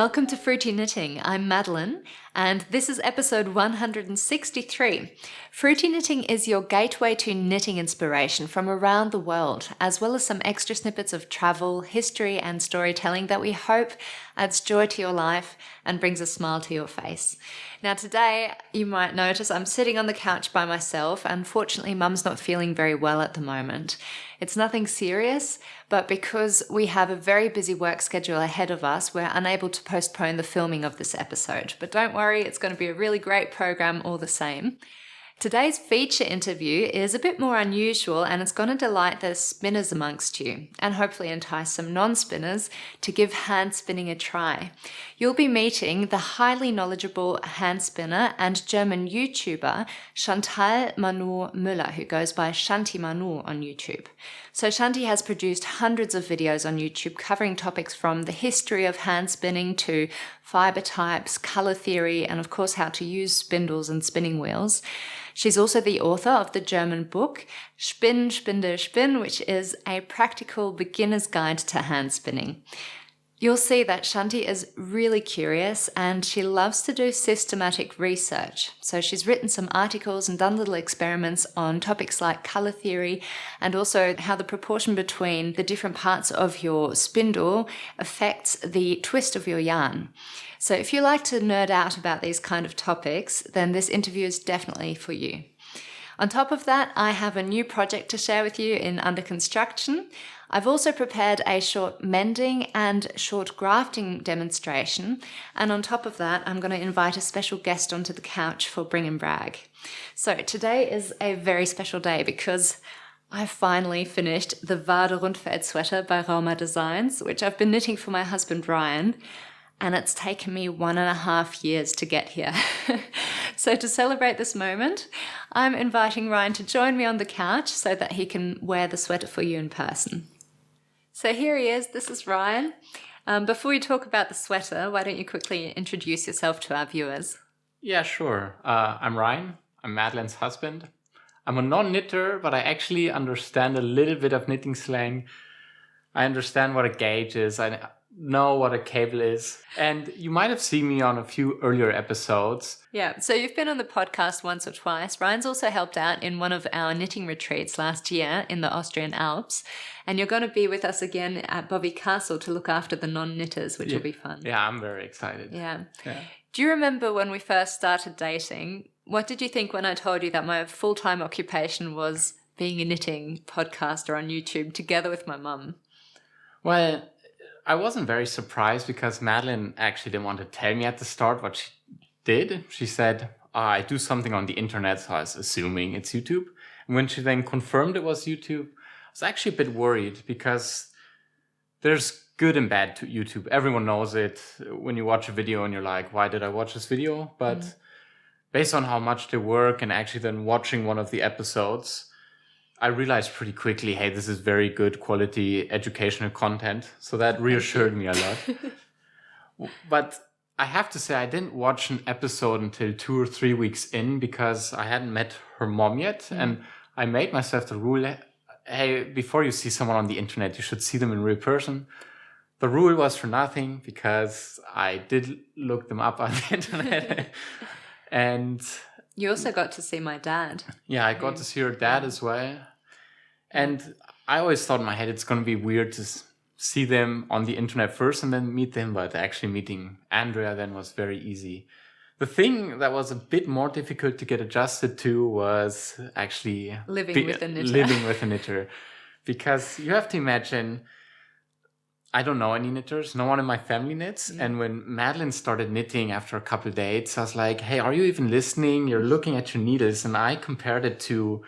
Welcome to Fruity Knitting. I'm Madeline, and this is episode 163. Fruity Knitting is your gateway to knitting inspiration from around the world, as well as some extra snippets of travel, history, and storytelling that we hope adds joy to your life and brings a smile to your face. Now today, you might notice I'm sitting on the couch by myself. Unfortunately, Mum's not feeling very well at the moment. It's nothing serious, but because we have a very busy work schedule ahead of us, we're unable to postpone the filming of this episode. But don't worry, it's going to be a really great program all the same. Today's feature interview is a bit more unusual, and it's going to delight the spinners amongst you and hopefully entice some non-spinners to give hand spinning a try. You'll be meeting the highly knowledgeable hand spinner and German YouTuber Chantimanou Müller, who goes by Chantimanou on YouTube. So Shanti has produced hundreds of videos on YouTube covering topics from the history of hand spinning to fiber types, color theory, and of course how to use spindles and spinning wheels. She's also the author of the German book Spinn, Spindle, Spinn, which is a practical beginner's guide to hand spinning. You'll see that Shanti is really curious and she loves to do systematic research. So she's written some articles and done little experiments on topics like color theory and also how the proportion between the different parts of your spindle affects the twist of your yarn. So if you like to nerd out about these kind of topics, then this interview is definitely for you. On top of that, I have a new project to share with you in under construction. I've also prepared a short mending and short grafting demonstration. And on top of that, I'm going to invite a special guest onto the couch for Bring and Brag. So today is a very special day because I finally finished the Varde Rundfelt sweater by Roma Designs, which I've been knitting for my husband Ryan. And it's taken me 1.5 years to get here. So to celebrate this moment, I'm inviting Ryan to join me on the couch so that he can wear the sweater for you in person. So here he is. This is Ryan. Before we talk about the sweater, why don't you quickly introduce yourself to our viewers? Yeah, sure. I'm Ryan. I'm Madeline's husband. I'm a non-knitter, but I actually understand a little bit of knitting slang. I understand what a gauge is. I know what a cable is. And you might have seen me on a few earlier episodes. Yeah, so you've been on the podcast once or twice. Ryan's also helped out in one of our knitting retreats last year in the Austrian Alps. And you're going to be with us again at Bovey Castle to look after the non-knitters, which will be fun. Yeah, I'm very excited. Yeah. Do you remember when we first started dating? What did you think when I told you that my full-time occupation was being a knitting podcaster on YouTube together with my mum? Well, I wasn't very surprised because Madeline actually didn't want to tell me at the start what she did. She said, I do something on the internet, so I was assuming it's YouTube. And when she then confirmed it was YouTube, I was actually a bit worried because there's good and bad to YouTube. Everyone knows it. When you watch a video and you're like, why did I watch this video? But based on how much they work and actually then watching one of the episodes, I realized pretty quickly, hey, this is very good quality educational content. So that reassured me a lot. But I have to say, I didn't watch an episode until 2 or 3 weeks in because I hadn't met her mom yet. And I made myself the rule, hey, before you see someone on the internet, you should see them in real person. The rule was for nothing because I did look them up on the internet. And you also got to see my dad. Yeah, I got to see her dad as well. And I always thought in my head it's going to be weird to see them on the internet first and then meet them. But actually meeting Andrea then was very easy. The thing that was a bit more difficult to get adjusted to was actually living with a knitter. Because you have to imagine, I don't know any knitters. No one in my family knits. And when Madeline started knitting after a couple of dates, I was like, hey, are you even listening? You're looking at your needles. And I compared it to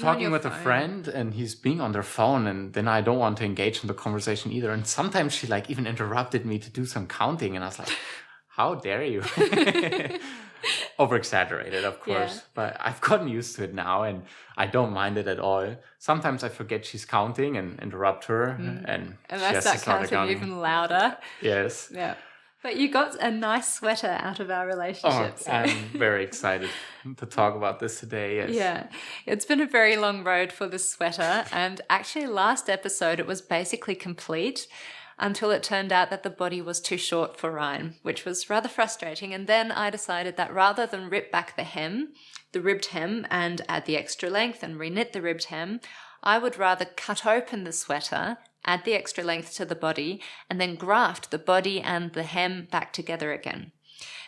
talking with a friend and he's being on their phone. And then I don't want to engage in the conversation either. And sometimes she like even interrupted me to do some counting. And I was like, how dare you? Over-exaggerated, of course, but I've gotten used to it now and I don't mind it at all. Sometimes I forget she's counting and interrupt her and I start counting even louder. Yes. Yeah. But you got a nice sweater out of our relationship. Oh, so. I'm very excited to talk about this today. Yes. Yeah. It's been a very long road for this sweater. And actually last episode, it was basically complete. until it turned out that the body was too short for Ryan, which was rather frustrating. And then I decided that rather than rip back the ribbed hem, and add the extra length and reknit the ribbed hem, I would rather cut open the sweater, add the extra length to the body, and then graft the body and the hem back together again.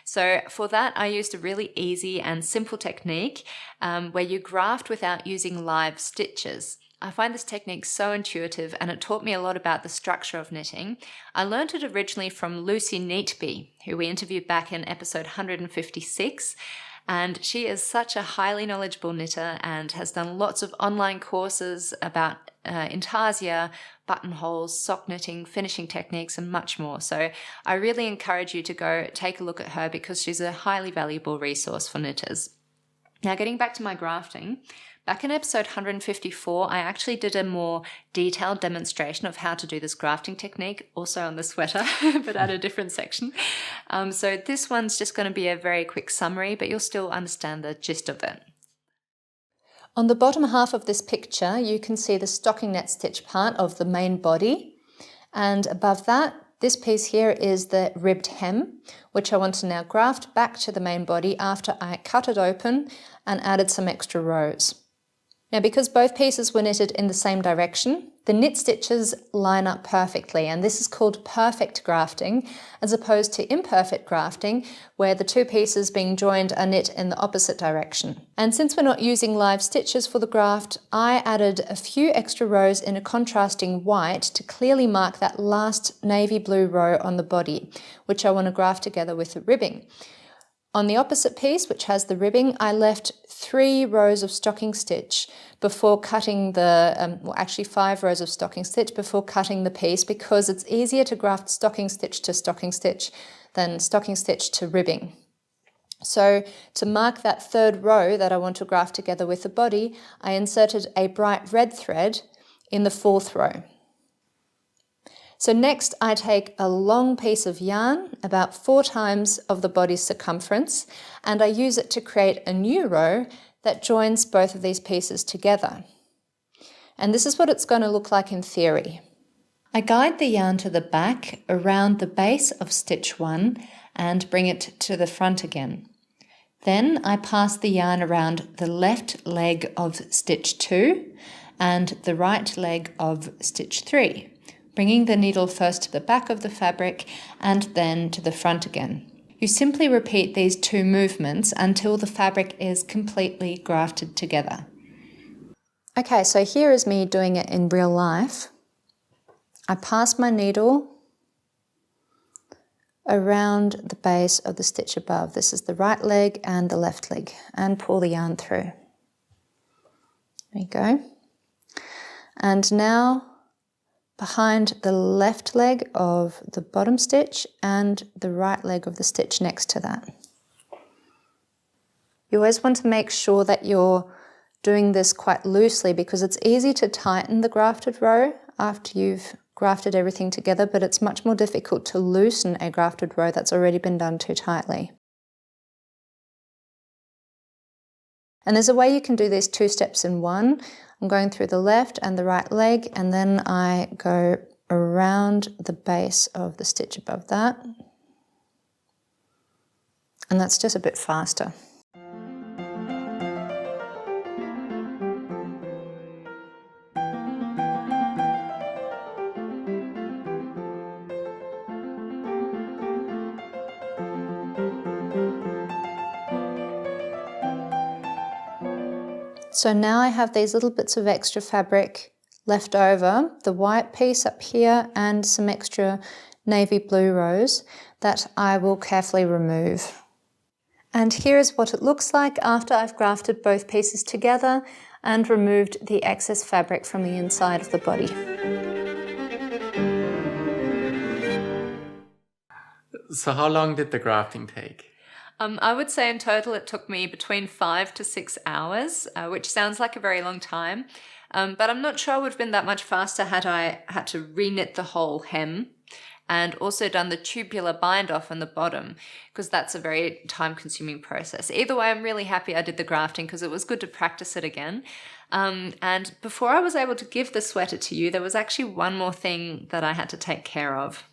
So for that, I used a really easy and simple technique where you graft without using live stitches. I find this technique so intuitive, and it taught me a lot about the structure of knitting. I learned it originally from Lucy Neatby, who we interviewed back in episode 156. And she is such a highly knowledgeable knitter and has done lots of online courses about intarsia, buttonholes, sock knitting, finishing techniques, and much more. So I really encourage you to go take a look at her because she's a highly valuable resource for knitters. Now, getting back to my grafting, back in episode 154, I actually did a more detailed demonstration of how to do this grafting technique, also on the sweater, but at a different section. So this one's just going to be a very quick summary, but you'll still understand the gist of it. On the bottom half of this picture, you can see the stocking net stitch part of the main body. And above that, this piece here is the ribbed hem, which I want to now graft back to the main body after I cut it open and added some extra rows. Now, because both pieces were knitted in the same direction, the knit stitches line up perfectly, and this is called perfect grafting, as opposed to imperfect grafting, where the two pieces being joined are knit in the opposite direction. And since we're not using live stitches for the graft, I added a few extra rows in a contrasting white to clearly mark that last navy blue row on the body, which I want to graft together with the ribbing. On the opposite piece, which has the ribbing, I left 3 rows of stocking stitch before cutting the, actually 5 rows of stocking stitch before cutting the piece, because it's easier to graft stocking stitch than stocking stitch to ribbing. So to mark that 3rd row that I want to graft together with the body, I inserted a bright red thread in the 4th row. So next I take a long piece of yarn, about 4 times of the body's circumference, and I use it to create a new row that joins both of these pieces together. And this is what it's going to look like in theory. I guide the yarn to the back around the base of stitch 1 and bring it to the front again. Then I pass the yarn around the left leg of stitch 2 and the right leg of stitch 3. Bringing the needle first to the back of the fabric and then to the front again. You simply repeat these 2 movements until the fabric is completely grafted together. Okay, so here is me doing it in real life. I pass my needle around the base of the stitch above. This is the right leg and the left leg, and pull the yarn through. There you go. And now behind the left leg of the bottom stitch and the right leg of the stitch next to that. You always want to make sure that you're doing this quite loosely, because it's easy to tighten the grafted row after you've grafted everything together, but it's much more difficult to loosen a grafted row that's already been done too tightly. And there's a way you can do these 2 steps in one. I'm going through the left and the right leg, and then I go around the base of the stitch above that. And that's just a bit faster. So now I have these little bits of extra fabric left over, the white piece up here and some extra navy blue rows that I will carefully remove. And here is what it looks like after I've grafted both pieces together and removed the excess fabric from the inside of the body. So how long did the grafting take? I would say in total it took me between 5 to 6 hours, which sounds like a very long time, but I'm not sure I would have been that much faster had I had to reknit the whole hem and also done the tubular bind off on the bottom, because that's a very time-consuming process. Either way, I'm really happy I did the grafting because it was good to practice it again. And before I was able to give the sweater to you, there was actually one more thing that I had to take care of.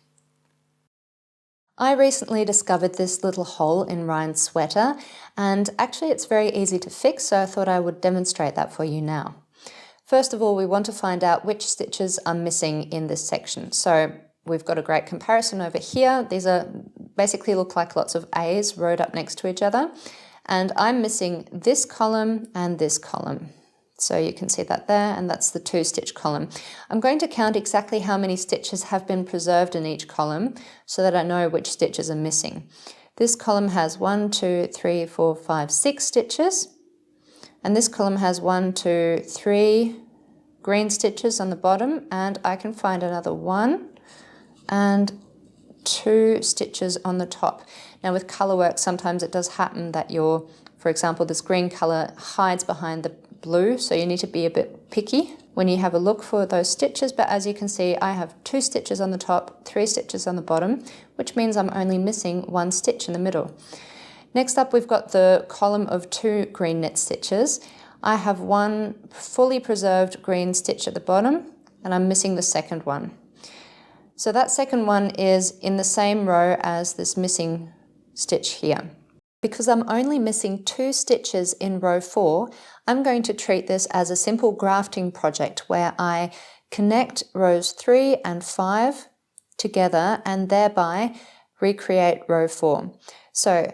I recently discovered this little hole in Ryan's sweater, and actually it's very easy to fix, so I thought I would demonstrate that for you now. First of all, we want to find out which stitches are missing in this section. So we've got a great comparison over here. These are basically look like lots of A's rowed up next to each other, and I'm missing this column and this column. So you can see that there, and that's the 2-stitch column. I'm going to count exactly how many stitches have been preserved in each column so that I know which stitches are missing. This column has 1, 2, 3, 4, 5, 6 stitches, and this column has 1, 2, 3 green stitches on the bottom, and I can find another 1 and 2 stitches on the top. Now with colour work, sometimes it does happen that for example, this green colour hides behind the blue, so you need to be a bit picky when you have a look for those stitches, but as you can see, I have 2 stitches on the top, 3 stitches on the bottom, which means I'm only missing 1 stitch in the middle. Next up, we've got the column of 2 green knit stitches. I have 1 fully preserved green stitch at the bottom, and I'm missing the second one. So that second one is in the same row as this missing stitch here. Because I'm only missing 2 stitches in row 4, I'm going to treat this as a simple grafting project where I connect rows 3 and 5 together and thereby recreate row 4. So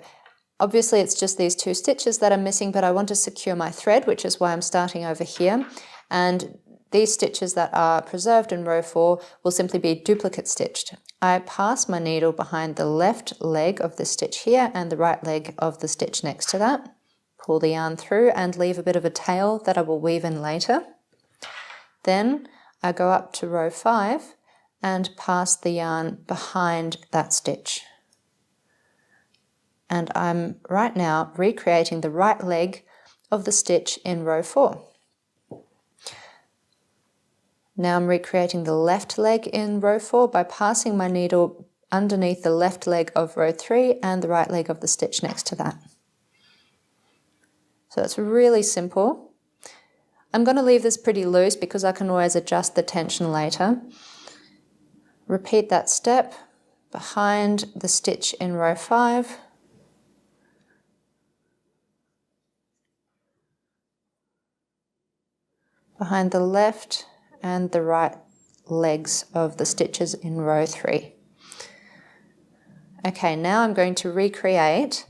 obviously it's just these 2 stitches that are missing, but I want to secure my thread, which is why I'm starting over here. And these stitches that are preserved in row 4 will simply be duplicate stitched. I pass my needle behind the left leg of the stitch here and the right leg of the stitch next to that. Pull the yarn through and leave a bit of a tail that I will weave in later. Then I go up to row 5 and pass the yarn behind that stitch. And I'm right now recreating the right leg of the stitch in row 4. Now I'm recreating the left leg in row 4 by passing my needle underneath the left leg of row 3 and the right leg of the stitch next to that. So it's really simple. I'm going to leave this pretty loose because I can always adjust the tension later. Repeat that step behind the stitch in row 5. Behind the left and the right legs of the stitches in row 3. Okay, now I'm going to recreate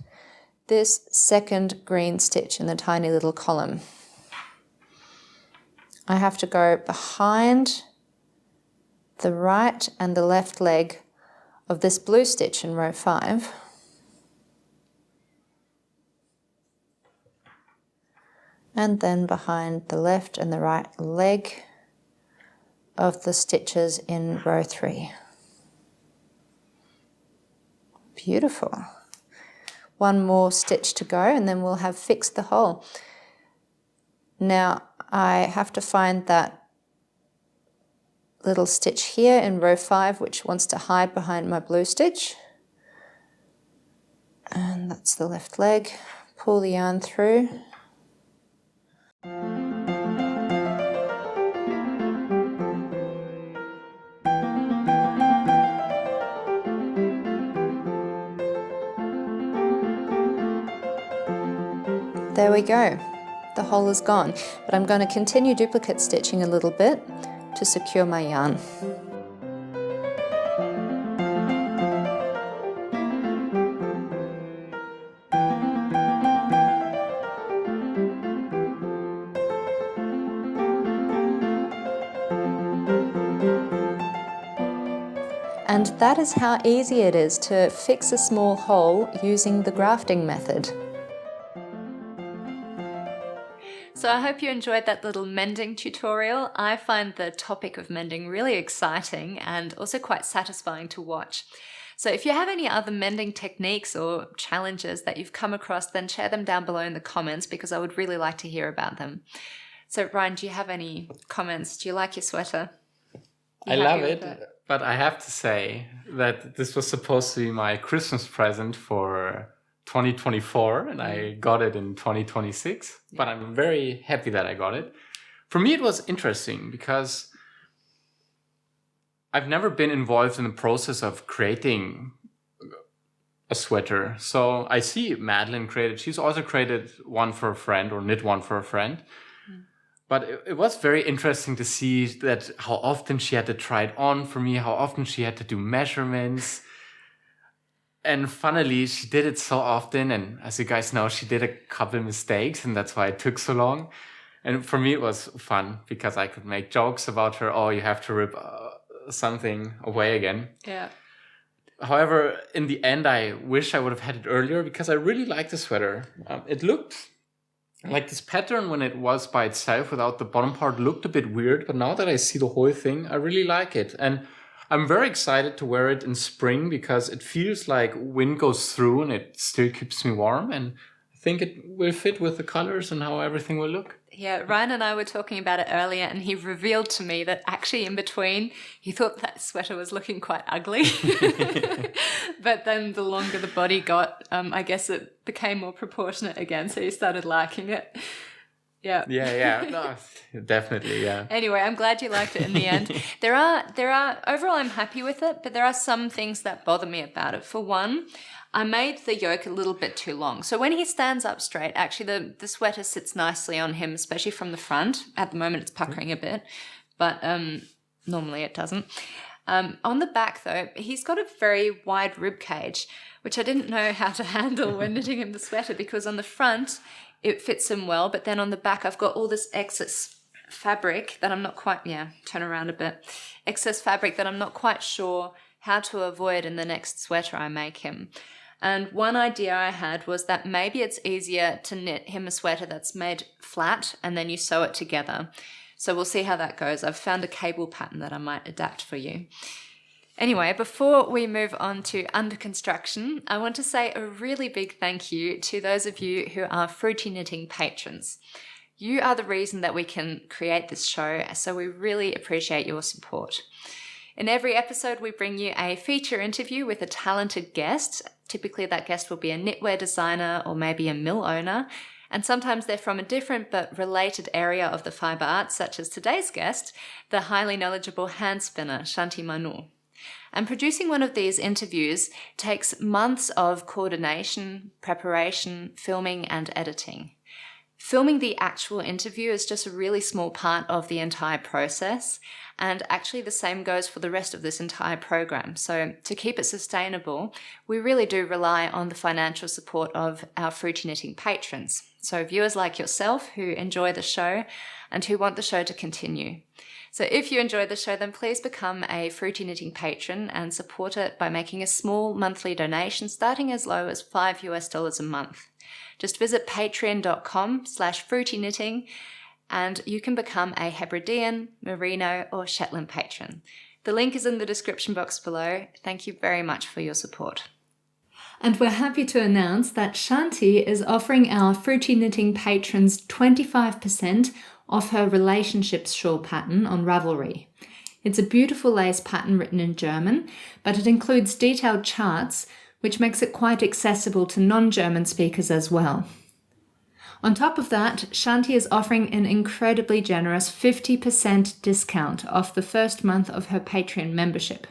this second green stitch in the tiny little column. I have to go behind the right and the left leg of this blue stitch in row 5. And then behind the left and the right leg of the stitches in row 3. Beautiful. One more stitch to go and then we'll have fixed the hole. Now I have to find that little stitch here in row 5 which wants to hide behind my blue stitch. And that's the left leg. Pull the yarn through. There we go, the hole is gone, but I'm going to continue duplicate stitching a little bit to secure my yarn. And that is how easy it is to fix a small hole using the grafting method. So I hope you enjoyed that little mending tutorial. I find the topic of mending really exciting and also quite satisfying to watch. So if you have any other mending techniques or challenges that you've come across, then share them down below in the comments because I would really like to hear about them. So Ryan, do you have any comments? Do you like your sweater? I love it. But I have to say that this was supposed to be my Christmas present for 2024, and I got it in 2026. Yeah. But I'm very happy that I got it. For me, it was interesting because I've never been involved in the process of creating a sweater. So I see Madeline created, she's also created one for a friend or knit one for a friend. But it was very interesting to see that how often she had to try it on for me, how often she had to do measurements. And funnily, she did it so often. And as you guys know, she did a couple mistakes, and that's why it took so long. And for me, it was fun because I could make jokes about her. Oh, you have to rip something away again. Yeah. However, in the end, I wish I would have had it earlier because I really like the sweater. It looked like this pattern when it was by itself without the bottom part looked a bit weird. But now that I see the whole thing, I really like it. And I'm very excited to wear it in spring because it feels like wind goes through and it still keeps me warm. And I think it will fit with the colors and how everything will look. Yeah, Ryan and I were talking about it earlier, and he revealed to me that actually in between he thought that sweater was looking quite ugly. But then the longer the body got, I guess it became more proportionate again, so he started liking it. Yeah. Yeah. No, definitely, yeah. Anyway, I'm glad you liked it in the end. There are overall I'm happy with it, but there are some things that bother me about it. For one, I made the yoke a little bit too long. So when he stands up straight, actually the sweater sits nicely on him, especially from the front. At the moment it's puckering a bit, but normally it doesn't. On the back though, he's got a very wide rib cage, which I didn't know how to handle when knitting him the sweater, because on the front it fits him well, but then on the back I've got all this excess fabric that I'm not quite, turn around a bit, excess fabric that I'm not quite sure how to avoid in the next sweater I make him. And one idea I had was that maybe it's easier to knit him a sweater that's made flat and then you sew it together. So we'll see how that goes. I've found a cable pattern that I might adapt for you. Anyway, before we move on to under construction, I want to say a really big thank you to those of you who are Fruity Knitting patrons. You are the reason that we can create this show, so we really appreciate your support. In every episode, we bring you a feature interview with a talented guest. Typically, that guest will be a knitwear designer or maybe a mill owner. And sometimes they're from a different but related area of the fibre arts, such as today's guest, the highly knowledgeable hand spinner, Chantimanou. And producing one of these interviews takes months of coordination, preparation, filming, and editing. Filming the actual interview is just a really small part of the entire process, and actually the same goes for the rest of this entire program. So to keep it sustainable, we really do rely on the financial support of our Fruity Knitting patrons. So viewers like yourself who enjoy the show and who want the show to continue. So if you enjoy the show, then please become a Fruity Knitting patron and support it by making a small monthly donation starting as low as $5 a month. Just visit patreon.com/fruityknitting and you can become a Hebridean, Merino or Shetland patron. The link is in the description box below. Thank you very much for your support. And we're happy to announce that Shanti is offering our Fruity Knitting patrons 25% off her relationships shawl pattern on Ravelry. It's a beautiful lace pattern written in German, but it includes detailed charts, which makes it quite accessible to non-German speakers as well. On top of that, Shanti is offering an incredibly generous 50% discount off the first month of her Patreon membership.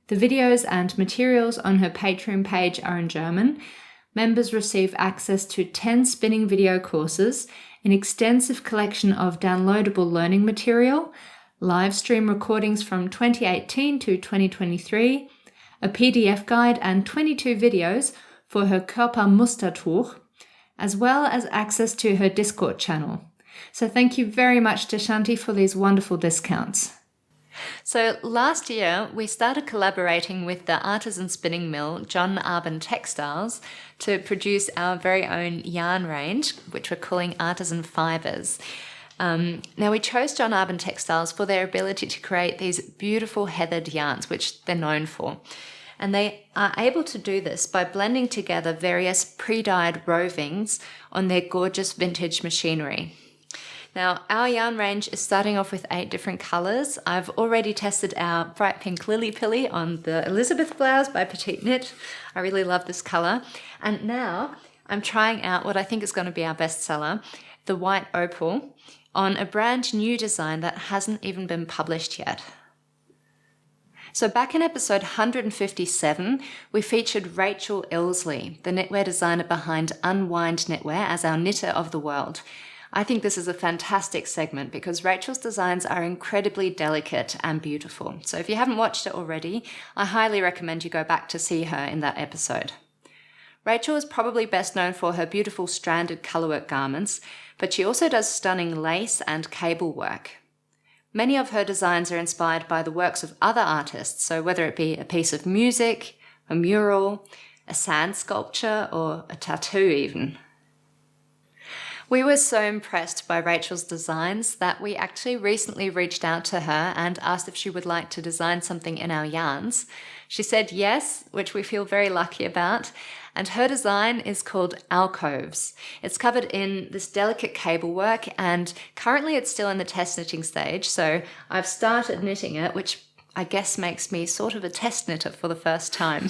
The videos and materials on her Patreon page are in German. Members receive access to 10 spinning video courses, an extensive collection of downloadable learning material, live stream recordings from 2018 to 2023, a PDF guide and 22 videos for her Körpermustertuch, as well as access to her Discord channel. So thank you very much to Shanti for these wonderful discounts. So last year, we started collaborating with the artisan spinning mill, John Arben Textiles, to produce our very own yarn range, which we're calling Artisan Fibres. Now, we chose John Arben Textiles for their ability to create these beautiful heathered yarns, which they're known for. And they are able to do this by blending together various pre-dyed rovings on their gorgeous vintage machinery. Now, our yarn range is starting off with 8 different colours. I've already tested our bright pink Lily Pilly on the Elizabeth blouse by Petite Knit. I really love this colour. And now I'm trying out what I think is going to be our best seller, the white Opal, on a brand new design that hasn't even been published yet. So back in episode 157, we featured Rachel Ilsley, the knitwear designer behind Unwind Knitwear, as our knitter of the world. I think this is a fantastic segment because Rachel's designs are incredibly delicate and beautiful. So if you haven't watched it already, I highly recommend you go back to see her in that episode. Rachel is probably best known for her beautiful stranded colourwork garments, but she also does stunning lace and cable work. Many of her designs are inspired by the works of other artists, so whether it be a piece of music, a mural, a sand sculpture, or a tattoo even. We were so impressed by Rachel's designs that we actually recently reached out to her and asked if she would like to design something in our yarns. She said yes, which we feel very lucky about, and her design is called Alcoves. It's covered in this delicate cable work, and currently it's still in the test knitting stage, so I've started knitting it, which I guess makes me sort of a test knitter for the first time.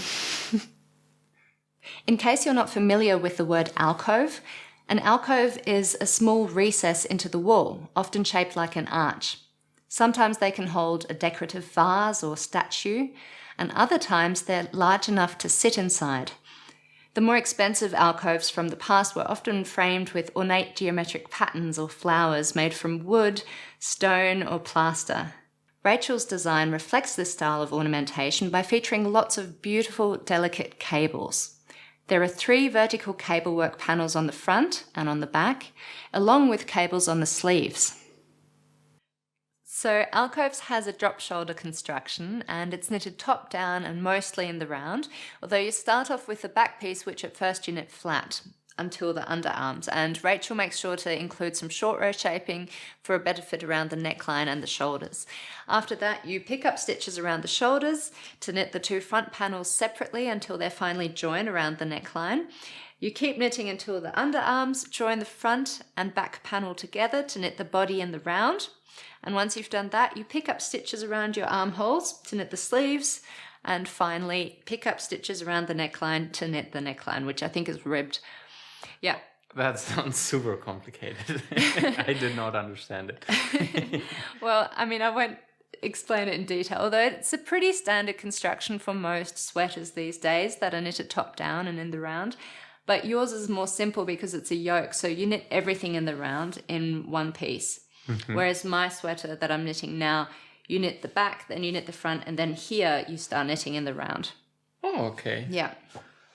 In case you're not familiar with the word alcove, an alcove is a small recess into the wall, often shaped like an arch. Sometimes they can hold a decorative vase or statue, and other times they're large enough to sit inside. The more expensive alcoves from the past were often framed with ornate geometric patterns or flowers made from wood, stone, or plaster. Rachel's design reflects this style of ornamentation by featuring lots of beautiful, delicate cables. There are 3 vertical cablework panels on the front and on the back, along with cables on the sleeves. So Alcoves has a drop shoulder construction and it's knitted top down and mostly in the round, although you start off with the back piece which at first you knit flat until the underarms, and Rachel makes sure to include some short row shaping for a better fit around the neckline and the shoulders. After that you pick up stitches around the shoulders to knit the 2 front panels separately until they're finally joined around the neckline. You keep knitting until the underarms join the front and back panel together to knit the body in the round. And once you've done that, you pick up stitches around your armholes to knit the sleeves, and finally pick up stitches around the neckline to knit the neckline, which I think is ribbed. Yeah. That sounds super complicated. I did not understand it. Well, I mean, I won't explain it in detail, although it's a pretty standard construction for most sweaters these days that are knitted top down and in the round. But yours is more simple because it's a yoke, so you knit everything in the round in one piece. Mm-hmm. Whereas my sweater that I'm knitting now, you knit the back, then you knit the front, and then here you start knitting in the round. Oh, okay. Yeah.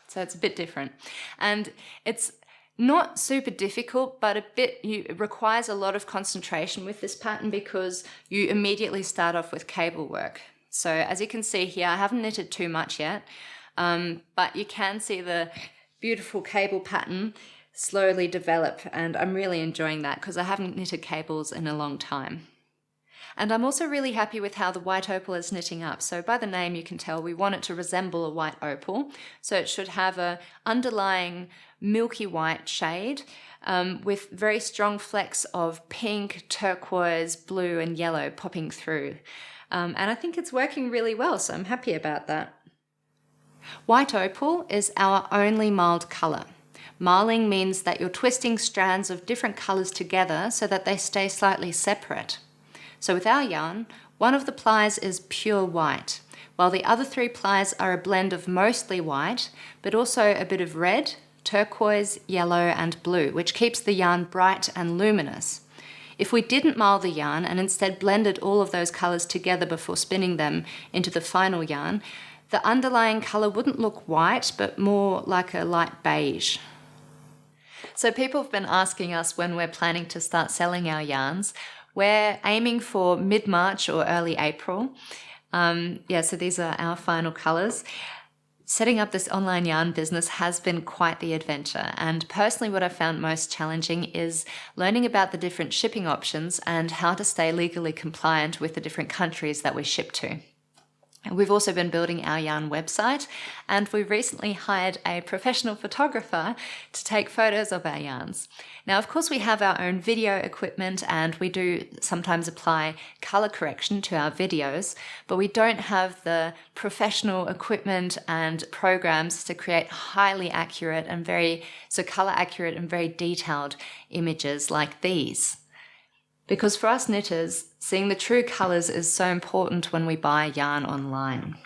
So it's a bit different. And it's not super difficult, but it requires a lot of concentration with this pattern because you immediately start off with cable work. So as you can see here, I haven't knitted too much yet, but you can see the beautiful cable pattern slowly develop, and I'm really enjoying that because I haven't knitted cables in a long time. And I'm also really happy with how the white opal is knitting up. So by the name you can tell we want it to resemble a white opal. So it should have a underlying milky white shade with very strong flecks of pink, turquoise, blue and yellow popping through. And I think it's working really well, so I'm happy about that. White opal is our only marled colour. Marling means that you're twisting strands of different colours together so that they stay slightly separate. So with our yarn, one of the plies is pure white, while the other 3 plies are a blend of mostly white, but also a bit of red, turquoise, yellow and blue, which keeps the yarn bright and luminous. If we didn't marl the yarn and instead blended all of those colours together before spinning them into the final yarn, the underlying colour wouldn't look white, but more like a light beige. So people have been asking us when we're planning to start selling our yarns. We're aiming for mid-March or early April. So these are our final colours. Setting up this online yarn business has been quite the adventure, and personally what I found most challenging is learning about the different shipping options and how to stay legally compliant with the different countries that we ship to. We've also been building our yarn website, and we recently hired a professional photographer to take photos of our yarns. Now, of course, we have our own video equipment and we do sometimes apply color correction to our videos, but we don't have the professional equipment and programs to create highly accurate and color accurate and very detailed images like these. Because for us knitters, seeing the true colours is so important when we buy yarn online.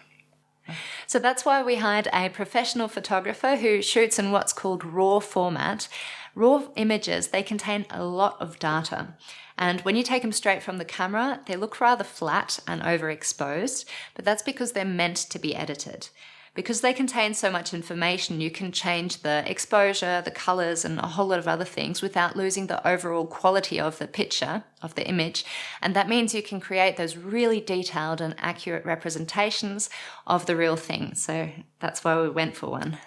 So that's why we hired a professional photographer who shoots in what's called raw format. Raw images, they contain a lot of data. And when you take them straight from the camera, they look rather flat and overexposed, but that's because they're meant to be edited. Because they contain so much information, you can change the exposure, the colours, and a whole lot of other things without losing the overall quality of the picture, of the image. And that means you can create those really detailed and accurate representations of the real thing. So that's why we went for one.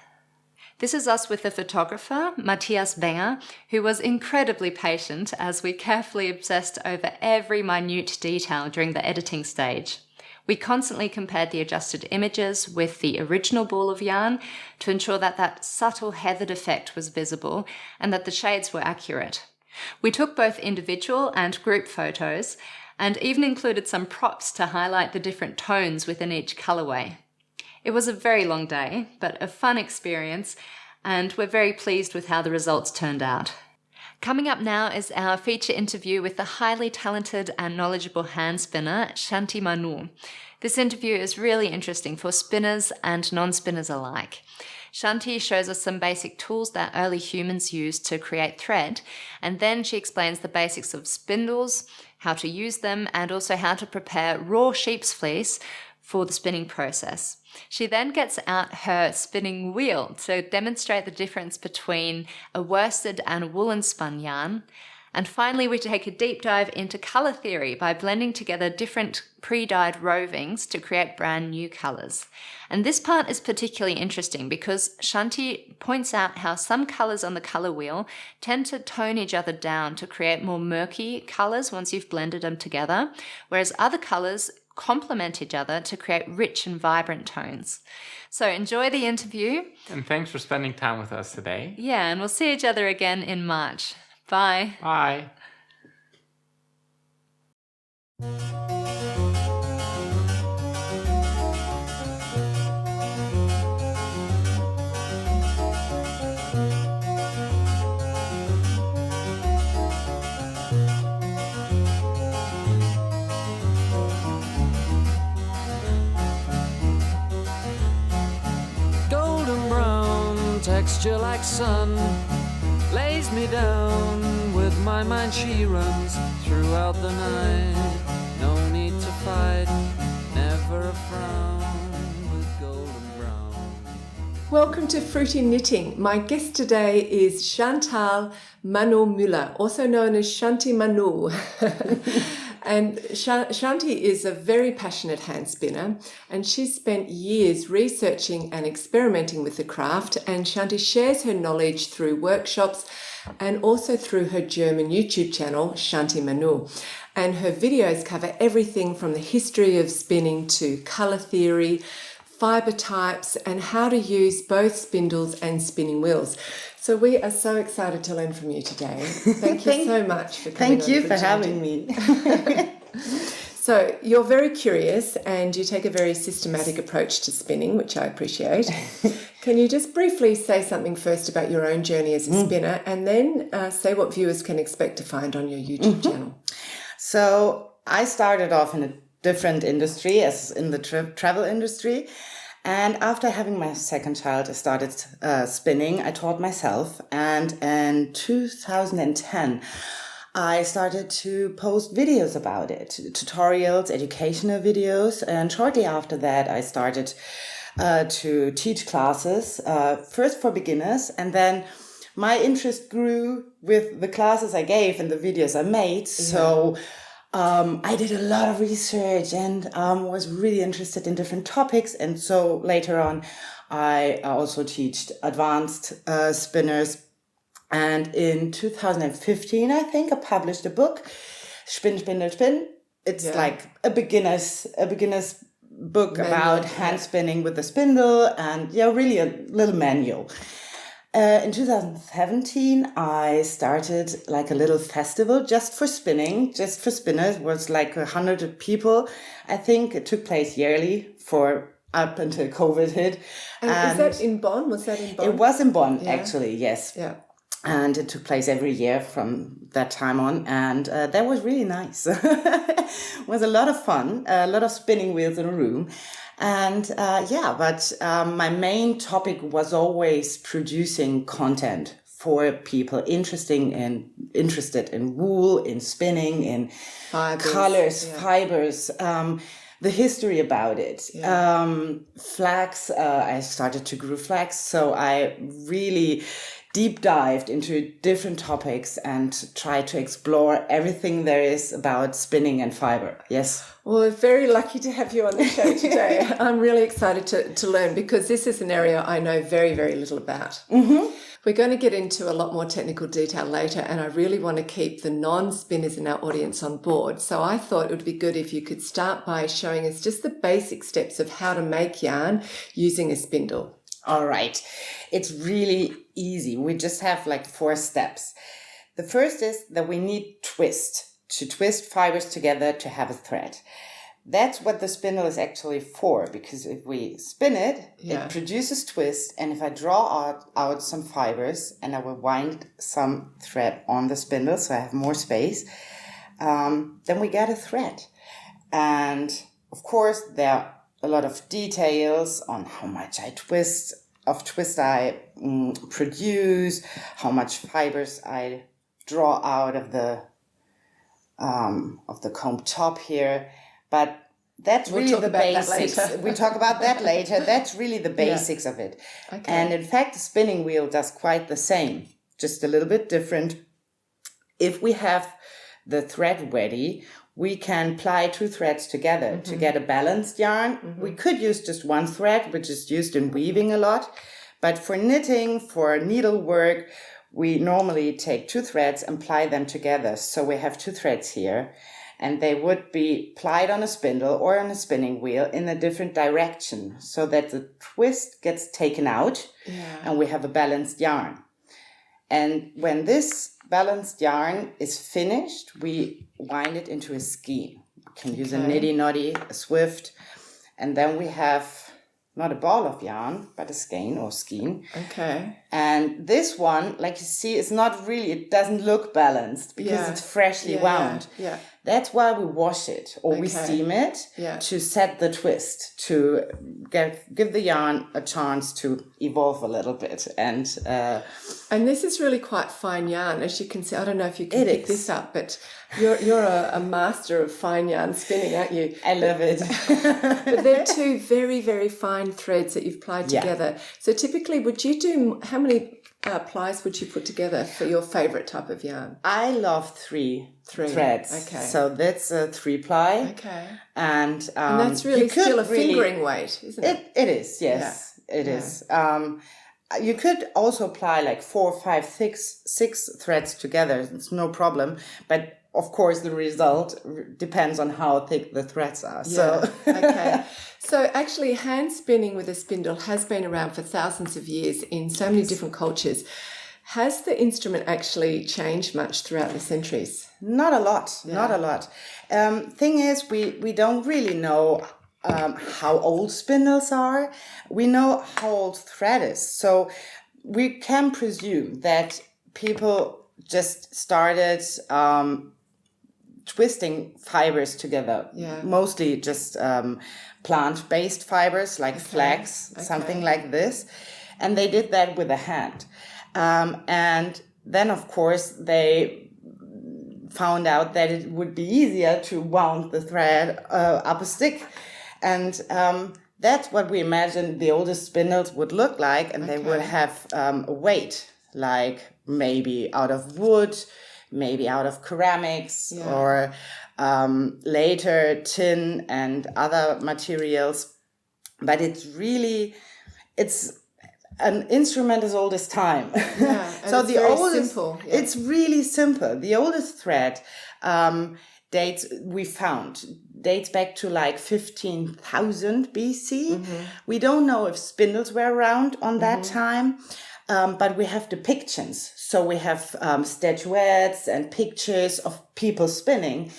This is us with the photographer, Matthias Wenger, who was incredibly patient as we carefully obsessed over every minute detail during the editing stage. We constantly compared the adjusted images with the original ball of yarn to ensure that that subtle heathered effect was visible and that the shades were accurate. We took both individual and group photos and even included some props to highlight the different tones within each colourway. It was a very long day, but a fun experience, and we're very pleased with how the results turned out. Coming up now is our feature interview with the highly talented and knowledgeable hand spinner, Chantimanou. This interview is really interesting for spinners and non-spinners alike. Shanti shows us some basic tools that early humans used to create thread, and then she explains the basics of spindles, how to use them, and also how to prepare raw sheep's fleece for the spinning process. She then gets out her spinning wheel to demonstrate the difference between a worsted and woolen spun yarn. And finally, we take a deep dive into colour theory by blending together different pre-dyed rovings to create brand new colours. And this part is particularly interesting because Shanti points out how some colours on the colour wheel tend to tone each other down to create more murky colours once you've blended them together, whereas other colours complement each other to create rich and vibrant tones. So enjoy the interview. And thanks for spending time with us today. Yeah, and we'll see each other again in March. Bye. Bye. Golden brown texture like sun lays me down. With my mind she runs throughout the night. No need to fight, never a frown with golden brown. Welcome to Fruity Knitting. My guest today is Chantal Manou-Müller, also known as Chantimanou. And Shanti is a very passionate hand spinner, and she's spent years researching and experimenting with the craft, and Shanti shares her knowledge through workshops and also through her German YouTube channel, Chantimanou. And her videos cover everything from the history of spinning to colour theory, fibre types, and how to use both spindles and spinning wheels. So we are so excited to learn from you today. Thank you so much for coming on. Thank you for having me. So you're very curious and you take a very systematic approach to spinning, which I appreciate. Can you just briefly say something first about your own journey as a spinner, and then say what viewers can expect to find on your YouTube channel? So I started off in a different industry, as in the travel industry. And after having my second child, I started spinning. I taught myself. And in 2010, I started to post videos about it, tutorials, educational videos. And shortly after that, I started to teach classes, first for beginners. And then my interest grew with the classes I gave and the videos I made. So I did a lot of research and was really interested in different topics. And so later on, I also teach advanced spinners. And in 2015, I think, I published a book, Spin, Spindle, Spin. It's like a beginner's book Manual, about hand spinning with the spindle, and really a little manual. In 2017, I started like a little festival just for spinning, just for spinners. It was like 100 people. I think it took place yearly for up until COVID hit. And is that in Bonn? Was that in Bonn? It was in Bonn, actually, yes. Yeah. And it took place every year from that time on. And that was really nice. It was a lot of fun, a lot of spinning wheels in a room. And but my main topic was always producing content for people interested in wool, in spinning, in colors, fibers, the history about it. Flax, I started to grow flax, so I really deep dived into different topics and tried to explore everything there is about spinning and fiber. Yes. Well, we're very lucky to have you on the show today. I'm really excited to learn, because this is an area I know very, very little about. Mm-hmm. We're going to get into a lot more technical detail later, and I really want to keep the non-spinners in our audience on board. So I thought it would be good if you could start by showing us just the basic steps of how to make yarn using a spindle. All right. It's really easy. We just have like 4 steps. The first is that we need to twist fibers together to have a thread. That's what the spindle is actually for, because if we spin it, it produces twist. And if I draw out some fibers and I will wind some thread on the spindle so I have more space, then we get a thread. And of course, there are a lot of details on how much twist I produce, how much fibers I draw out of the comb top here, but that's really the basics. We'll talk about that later. That's really the basics of it. Okay. And in fact, the spinning wheel does quite the same, just a little bit different. If we have the thread ready, we can ply 2 threads together to get a balanced yarn. Mm-hmm. We could use just 1 thread, which is used in weaving a lot. But for knitting, for needlework, we normally take 2 threads and ply them together. So we have 2 threads here, and they would be plied on a spindle or on a spinning wheel in a different direction so that the twist gets taken out and we have a balanced yarn. And when this balanced yarn is finished, we wind it into a skein. We can use a niddy-noddy, a swift, and then we have not a ball of yarn, but a skein or skein. Okay. And this one, like you see, is not really, it doesn't look balanced because it's freshly wound. Yeah. That's why we wash it or we steam it to set the twist, to give the yarn a chance to evolve a little bit. And this is really quite fine yarn, as you can see. I don't know if you can pick this up, but you're a master of fine yarn spinning, aren't you? I love it. But they're 2 very, very fine threads that you've plied together. So typically, would you do, how many plies would you put together for your favourite type of yarn? I love 3 threads. Okay. So that's a 3-ply. Okay. And that's really still a fingering weight, isn't it? It is, yes. Yeah. It is. You could also apply like 4, 5, 6 threads together. It's no problem. But of course, the result depends on how thick the threads are. So So actually, hand spinning with a spindle has been around for thousands of years in so many different cultures. Has the instrument actually changed much throughout the centuries? Not a lot. Not a lot. Thing is, we don't really know how old spindles are. We know how old thread is. So we can presume that people just started twisting fibers together. Mostly just plant-based fibers like flax, something like this. And they did that with a hand. And then, of course, they found out that it would be easier to wound the thread up a stick. And that's what we imagined the oldest spindles would look like. And they would have a weight, like maybe out of wood, maybe out of ceramics, or later tin and other materials. But it's an instrument as old as time. So it's the oldest, simple. It's really simple. The oldest thread dates we found dates back to like 15,000 BC. We don't know if spindles were around on that time, but we have depictions. So we have statuettes and pictures of people spinning.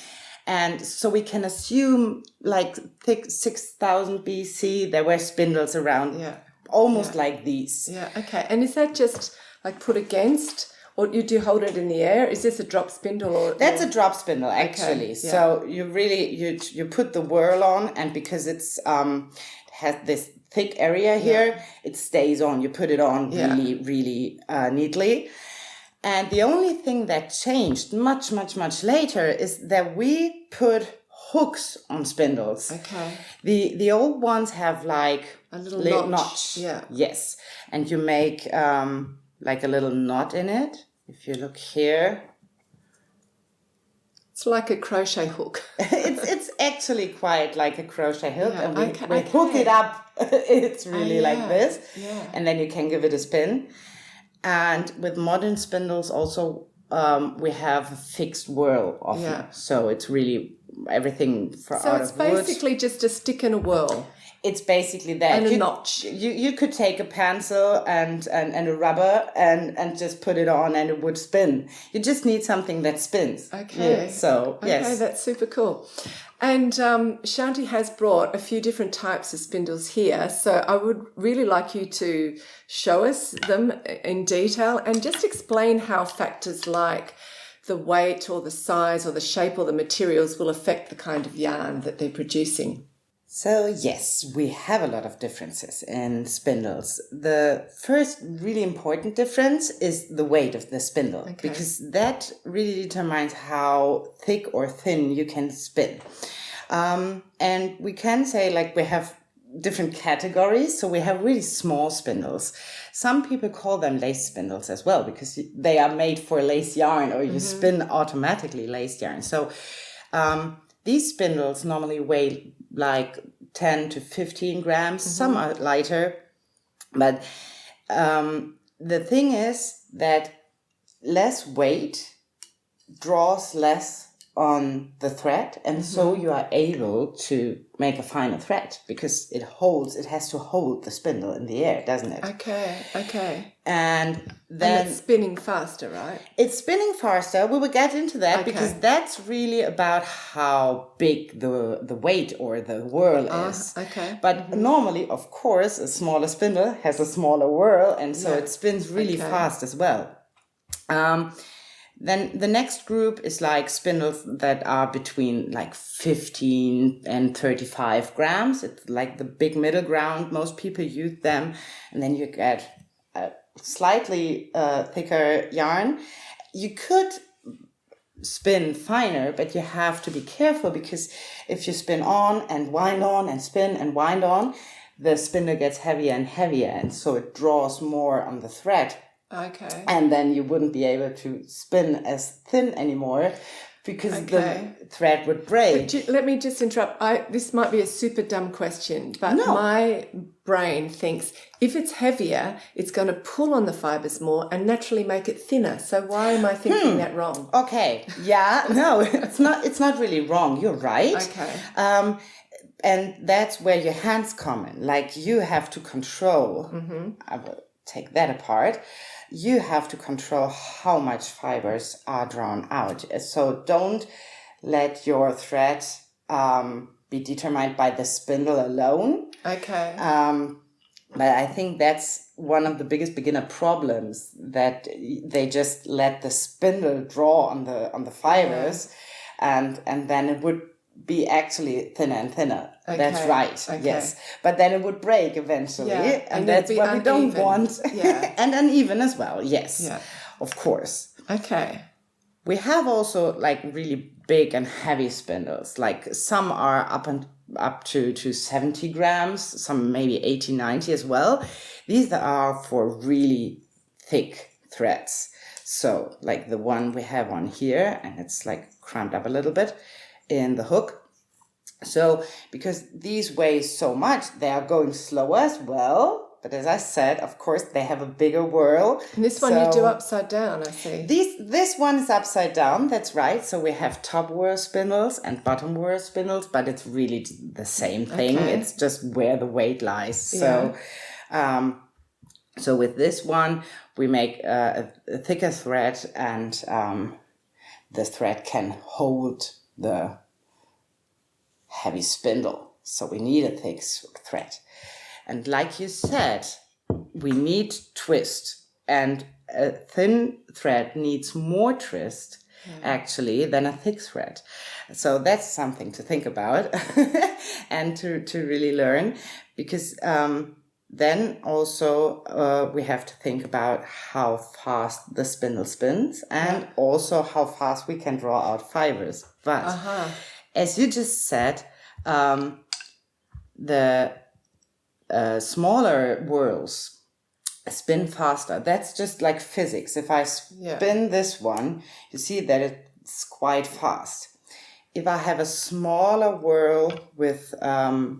And so we can assume like 6,000 BC, there were spindles around, almost like these. Yeah, okay. And is that just like put against, or you do hold it in the air? Is this a drop spindle? Or That's a drop spindle, actually. Okay, yeah. So you really, you put the whirl on, and because it's has this thick area here, it stays on. You put it on really, really neatly. And the only thing that changed much, much, much later is that we put hooks on spindles. Okay. The old ones have like A little notch. Yeah. Yes. And you make like a little knot in it. If you look here. It's like a crochet hook. It's actually quite like a crochet hook. Yeah, And we okay. hook it up. It's really like this. Yeah. And then you can give it a spin. And with modern spindles also, we have a fixed whirl often. Yeah. So it's really everything So out it's of wood. basically just a stick and a whirl. It's basically that. And a notch. You could take a pencil and a rubber and just put it on and it would spin. You just need something that spins. Okay. Yeah, so, yes. Okay, that's super cool. And Shanti has brought a few different types of spindles here. So I would really like you to show us them in detail and just explain how factors like the weight or the size or the shape or the materials will affect the kind of yarn that they're producing. So yes, we have a lot of differences in spindles. The first really important difference is the weight of the spindle, because that really determines how thick or thin you can spin. And we can say like we have different categories. So we have really small spindles. Some people call them lace spindles as well, because they are made for lace yarn, or you spin automatically lace yarn. So these spindles normally weigh like 10 to 15 grams. Some are lighter. But the thing is that less weight draws less on the thread, and so you are able to make a finer thread, because it has to hold the spindle in the air, doesn't it? Okay. And then And it's spinning faster, right? it's spinning faster. We will get into that because that's really about how big the weight or the whirl is. Okay. But normally, of course, a smaller spindle has a smaller whirl, and so it spins really fast as well. Then the next group is like spindles that are between like 15 and 35 grams. It's like the big middle ground. Most people use them. And then you get a slightly thicker yarn. You could spin finer, but you have to be careful, because if you spin on and spin and wind on, the spindle gets heavier and heavier. And so it draws more on the thread. Okay. And then you wouldn't be able to spin as thin anymore, because the thread would break. Let me just interrupt. This might be a super dumb question, but my brain thinks if it's heavier, it's going to pull on the fibers more and naturally make it thinner. So why am I thinking that wrong? Okay. Yeah. No, it's not. It's not really wrong. You're right. Okay. And that's where your hands come in. Like you have to control. I will take that apart. You have to control how much fibers are drawn out. So don't let your thread be determined by the spindle alone. Okay. But I think that's one of the biggest beginner problems, that they just let the spindle draw on the fibers, and then it would be actually thinner and thinner. Okay. That's right. Okay. Yes. But then it would break eventually. Yeah. And that's what we don't want. Yeah. And uneven as well. Yes. Yeah. Of course. Okay. We have also like really big and heavy spindles. Like some are up to 70 grams, some maybe 80, 90 as well. These are for really thick threads. So like the one we have on here, and it's like cramped up a little bit in the hook. So because these weigh so much, they are going slower as well, but as I said, of course, they have a bigger whirl. And this one you do upside down, I see. This one is upside down, that's right. So we have top whirl spindles and bottom whirl spindles, but it's really the same thing. Okay. It's just where the weight lies. So, so with this one, we make a thicker thread, and the thread can hold the heavy spindle. So we need a thick thread. And like you said, we need twist, and a thin thread needs more twist actually than a thick thread. So that's something to think about and to really learn, because then also we have to think about how fast the spindle spins, and also how fast we can draw out fibers. But as you just said, the smaller whirls spin faster. That's just like physics. If I spin this one, you see that it's quite fast. If I have a smaller whirl with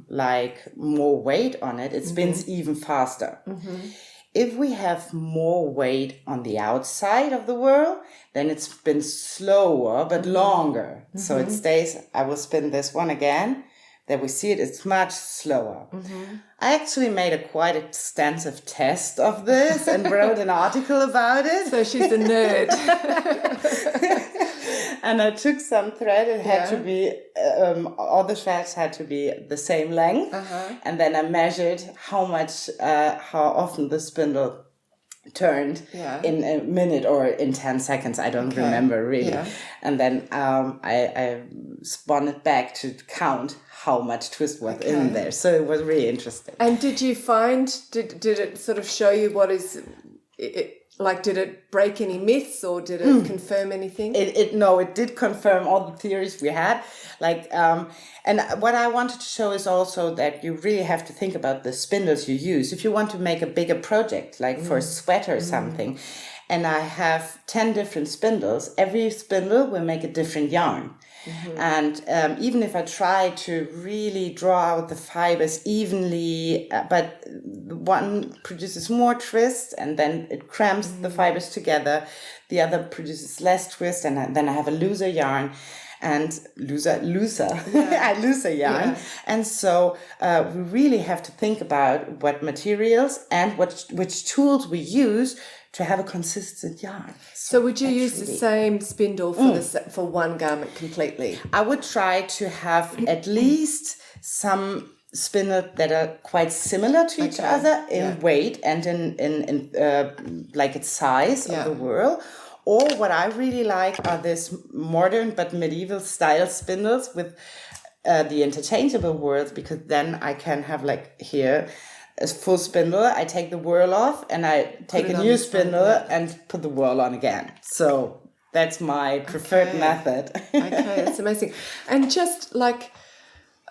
like more weight on it, it spins even faster. If we have more weight on the outside of the whirl, then it spins slower but longer. So it stays. I will spin this one again. There we see it's much slower. I actually made a quite extensive test of this and wrote an article about it. So she's a nerd. And I took some thread. It had to be, all the threads had to be the same length. And then I measured how often the spindle turned in a minute or in 10 seconds. I don't remember really. And then I spun it back to count how much twist was in there. So it was really interesting. And did you find, did it sort of show you what is, like, did it break any myths, or did it confirm anything? No, it did confirm all the theories we had. Like, and what I wanted to show is also that you really have to think about the spindles you use. If you want to make a bigger project, like for a sweater or something, and I have 10 different spindles, every spindle will make a different yarn. And even if I try to really draw out the fibers evenly, but one produces more twist and then it cramps the fibers together, the other produces less twist, and then I have a looser yarn. And looser yarn. And so we really have to think about what materials and which tools we use to have a consistent yarn. So would you use the same spindle for one garment completely? I would try to have at least some spindles that are quite similar to each other in weight and in like its size of the whirl. Or what I really like are this modern but medieval style spindles with the interchangeable whirls, because then I can have like here a full spindle, I take the whirl off and I take a new spindle and put the whirl on again. So that's my preferred method. Okay, that's amazing. And just like,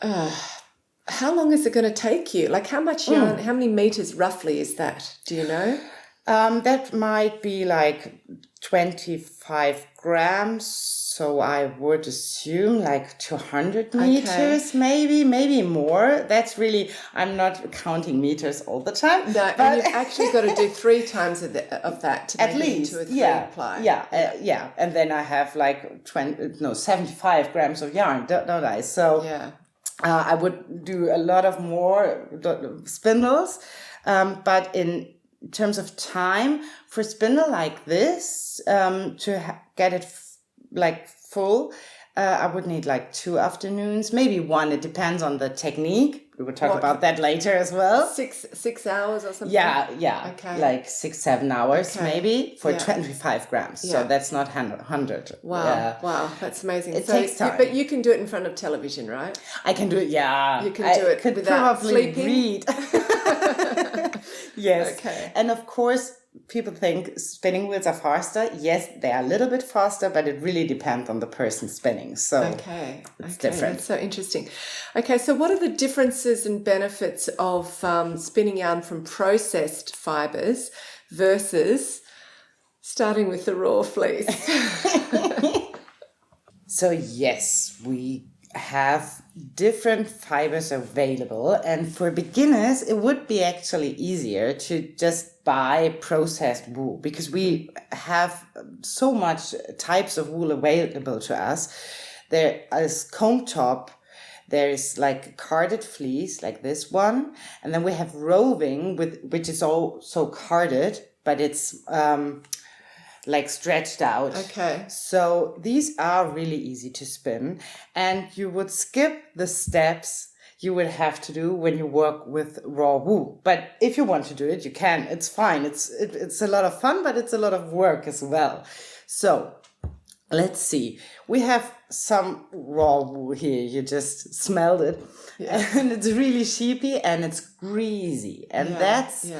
how long is it going to take you? Like how much yarn, how many meters roughly is that? Do you know? That might be like 25 grams. So I would assume like 200 meters, maybe more. That's really, I'm not counting meters all the time. No, but and you've actually got to do 3 times of that to at make least, it into a 3-ply. Yeah. And then I have like 75 grams of yarn, don't I? So I would do a lot of more spindles, but in terms of time for a spindle like this, to get it like full, I would need like 2 afternoons, maybe 1. It depends on the technique. We will talk about that later as well. 6 hours or something? Yeah. Okay. Like 6-7 hours maybe for 25 grams. Yeah. So that's not 100. Wow. Wow, that's amazing. It takes time. But you can do it in front of television, right? I can do it, You can do it without probably sleeping? read. Yes. Okay. And of course, people think spinning wheels are faster. Yes, they are a little bit faster, but it really depends on the person spinning. So it's different. That's so interesting. Okay, so what are the differences and benefits of spinning yarn from processed fibres versus starting with the raw fleece? So yes, we have different fibers available, and for beginners it would be actually easier to just buy processed wool, because we have so much types of wool available to us. There is comb top, there is like carded fleece like this one, and then we have roving, which is also carded, but it's like stretched out. Okay. So these are really easy to spin, and you would skip the steps you would have to do when you work with raw wool. But if you want to do it, you can. It's fine. It's a lot of fun, but it's a lot of work as well. So let's see. We have some raw wool here. You just smelled it. Yeah. And it's really sheepy and it's greasy. And that's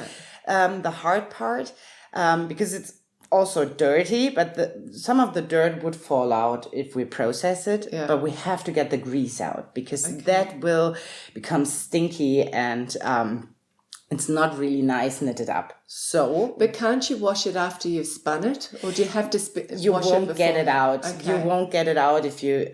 the hard part, because it's also dirty, but some of the dirt would fall out if we process it, but we have to get the grease out, because that will become stinky and it's not really nice knitted up. So, but can't you wash it after you've spun it, or do you have to you wash won't it get it out. Okay. You won't get it out if you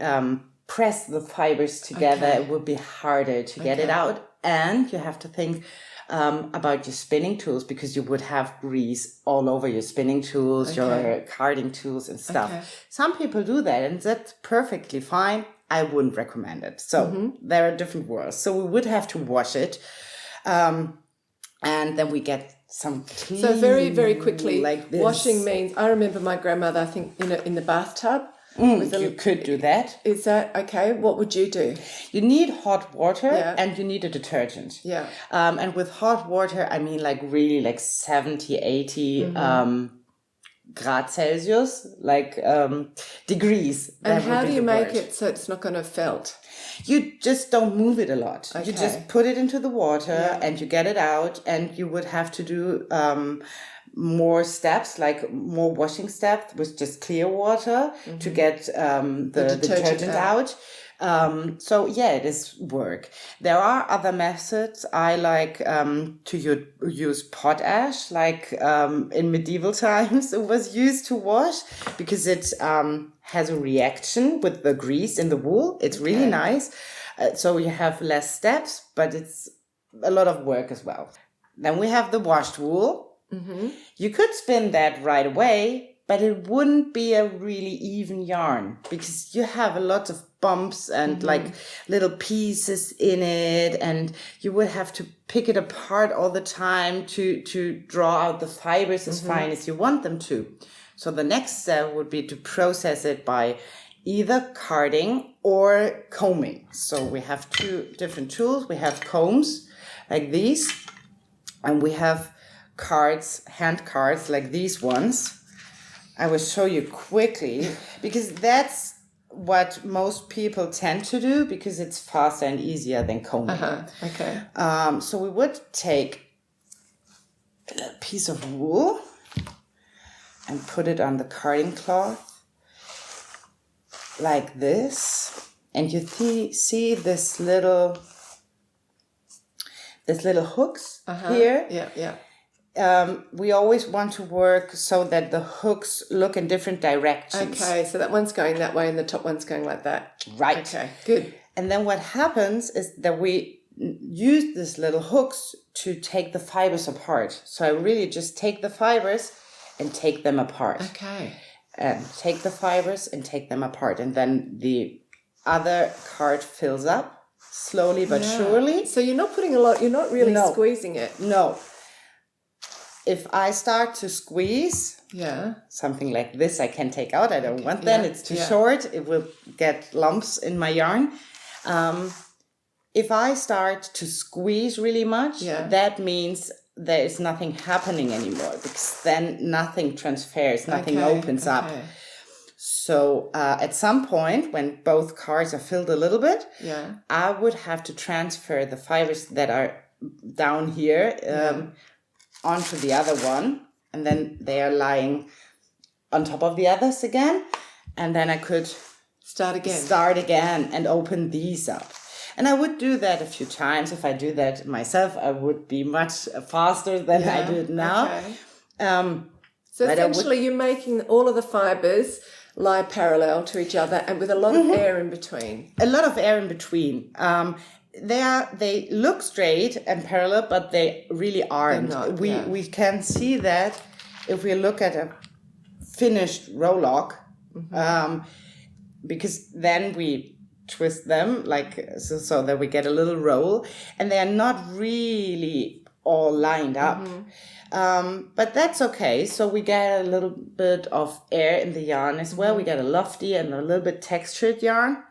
press the fibers together. It would be harder to get it out, and you have to think about your spinning tools, because you would have grease all over your spinning tools, your carding tools and stuff. Some people do that, and that's perfectly fine. I wouldn't recommend it. So there are different worlds. So we would have to wash it, and then we get some clean. So very, very quickly, like this. Washing means, I remember my grandmother, I think, in the bathtub. You could do that. Is that okay? What would you do? You need hot water and you need a detergent. Yeah. And with hot water, I mean like really like 70, 80 grad Celsius, like degrees. And how do you make it so it's not going to felt? You just don't move it a lot. Okay. You just put it into the water and you get it out, and you would have to do more steps, like more washing steps with just clear water to get the detergent out. So yeah, it is work. There are other methods. I like to use potash, like in medieval times it was used to wash, because it has a reaction with the grease in the wool. It's really nice. So you have less steps, but it's a lot of work as well. Then we have the washed wool. You could spin that right away, but it wouldn't be a really even yarn, because you have a lot of bumps and like little pieces in it, and you would have to pick it apart all the time to draw out the fibers as fine as you want them to. So the next step would be to process it by either carding or combing. So we have two different tools. We have combs like these, and we have cards, hand cards like these ones. I will show you quickly, because that's what most people tend to do, because it's faster and easier than combing. Okay. So we would take a little piece of wool and put it on the carding cloth like this, and you see this little hooks here. Yeah. We always want to work so that the hooks look in different directions. Okay, so that one's going that way and the top one's going like that. Right. Okay, good. And then what happens is that we use these little hooks to take the fibers apart. So I really just take the fibers and take them apart. Okay. And take the fibers and take them apart. And then the other card fills up slowly but surely. So you're not putting a lot, you're not really squeezing it. No. If I start to squeeze, something like this I can take out. I don't want that. It's too short. It will get lumps in my yarn. If I start to squeeze really much, that means there is nothing happening anymore, because then nothing transfers, nothing opens up. So at some point, when both cards are filled a little bit, I would have to transfer the fibers that are down here onto the other one, and then they are lying on top of the others again, and then I could start again and open these up. And I would do that a few times. If I do that myself, I would be much faster than I do it now. So essentially you're making all of the fibers lie parallel to each other and with a lot of air in between. A lot of air in between. They look straight and parallel, but they really aren't. They're not, We can see that if we look at a finished row lock, because then we twist them so that we get a little roll, and they are not really all lined up. But that's okay. So we get a little bit of air in the yarn as well. We get a lofty and a little bit textured yarn,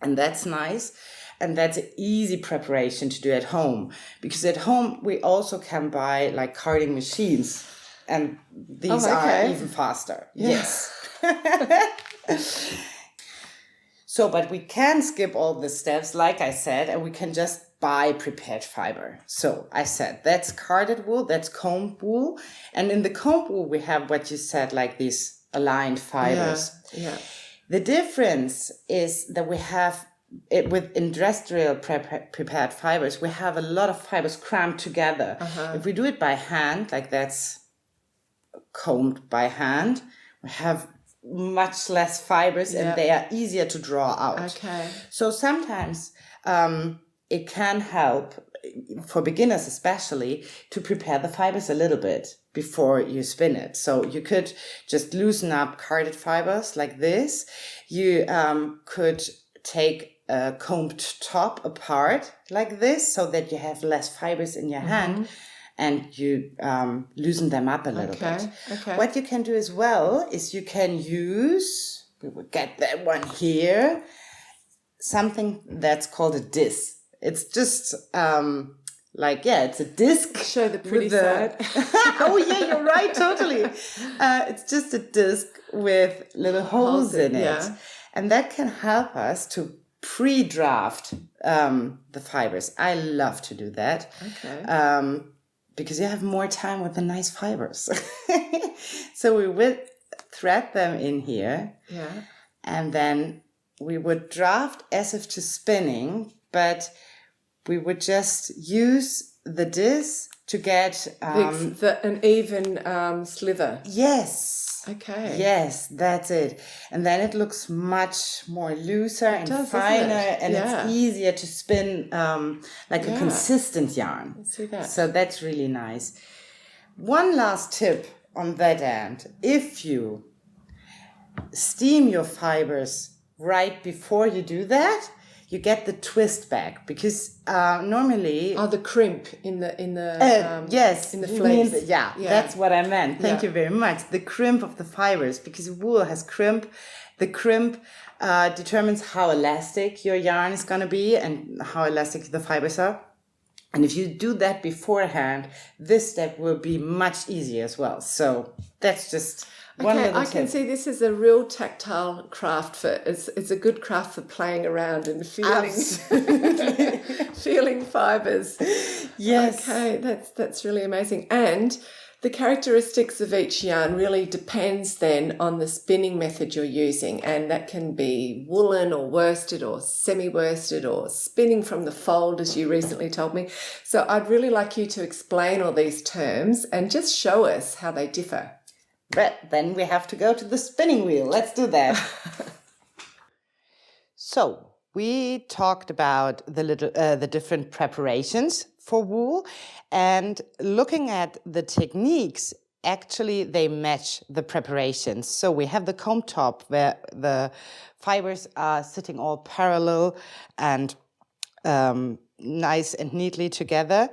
and that's nice. And that's an easy preparation to do at home, because at home we also can buy like carding machines, and these are even faster. Yes. So, but we can skip all the steps, like I said, and we can just buy prepared fiber. So I said, that's carded wool, that's combed wool. And in the combed wool, we have what you said, like these aligned fibers. Yeah. The difference is that we have it with industrial prepared fibers, we have a lot of fibers crammed together. If we do it by hand, like that's combed by hand, we have much less fibers and they are easier to draw out. Okay. So sometimes it can help, for beginners especially, to prepare the fibers a little bit before you spin it. So you could just loosen up carded fibers like this. You could take a combed top apart like this so that you have less fibers in your hand, and you loosen them up a little bit. Okay. What you can do as well is you can use, we will get that one here, something that's called a disc. It's just it's a disc. Show the pretty side. Oh yeah, you're right, totally. It's just a disc with little holes in it. Yeah. And that can help us to pre-draft the fibers. I love to do that. Okay. Because you have more time with the nice fibers. So we would thread them in here. Yeah. And then we would draft as if to spinning, but we would just use the disc to get an even slither. Yes. Okay. Yes, that's it. And then it looks much more looser and finer, and it's easier to spin like a consistent yarn. I see that. So that's really nice. One last tip on that end. If you steam your fibers right before you do that, you get the twist back, because normally the crimp in the yes, in the fleece. That's what I meant. Thank you very much. The crimp of the fibers, because wool has crimp. The crimp determines how elastic your yarn is going to be and how elastic the fibers are. And if you do that beforehand, this step will be much easier as well. So that's just one little tip. I can see this is a real tactile craft it's a good craft for playing around and feeling feeling fibers. Yes. Okay, that's really amazing. And the characteristics of each yarn really depends then on the spinning method you're using, and that can be woolen or worsted or semi-worsted or spinning from the fold, as you recently told me. So I'd really like you to explain all these terms and just show us how they differ. But then we have to go to the spinning wheel. Let's do that. So we talked about the different preparations for wool, and looking at the techniques, actually they match the preparations. So we have the comb top where the fibers are sitting all parallel and nice and neatly together.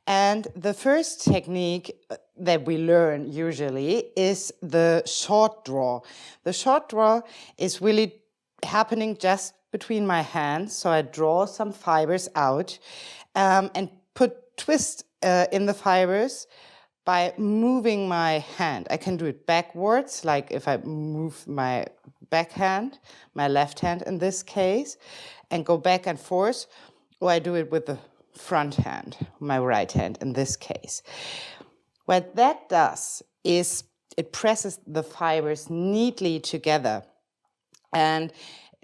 And the first technique that we learn usually is the short draw. The short draw is really happening just between my hands. So I draw some fibers out and twist in the fibers by moving my hand. I can do it backwards, like if I move my backhand, my left hand in this case, and go back and forth, or I do it with the front hand, my right hand in this case. What that does is it presses the fibers neatly together and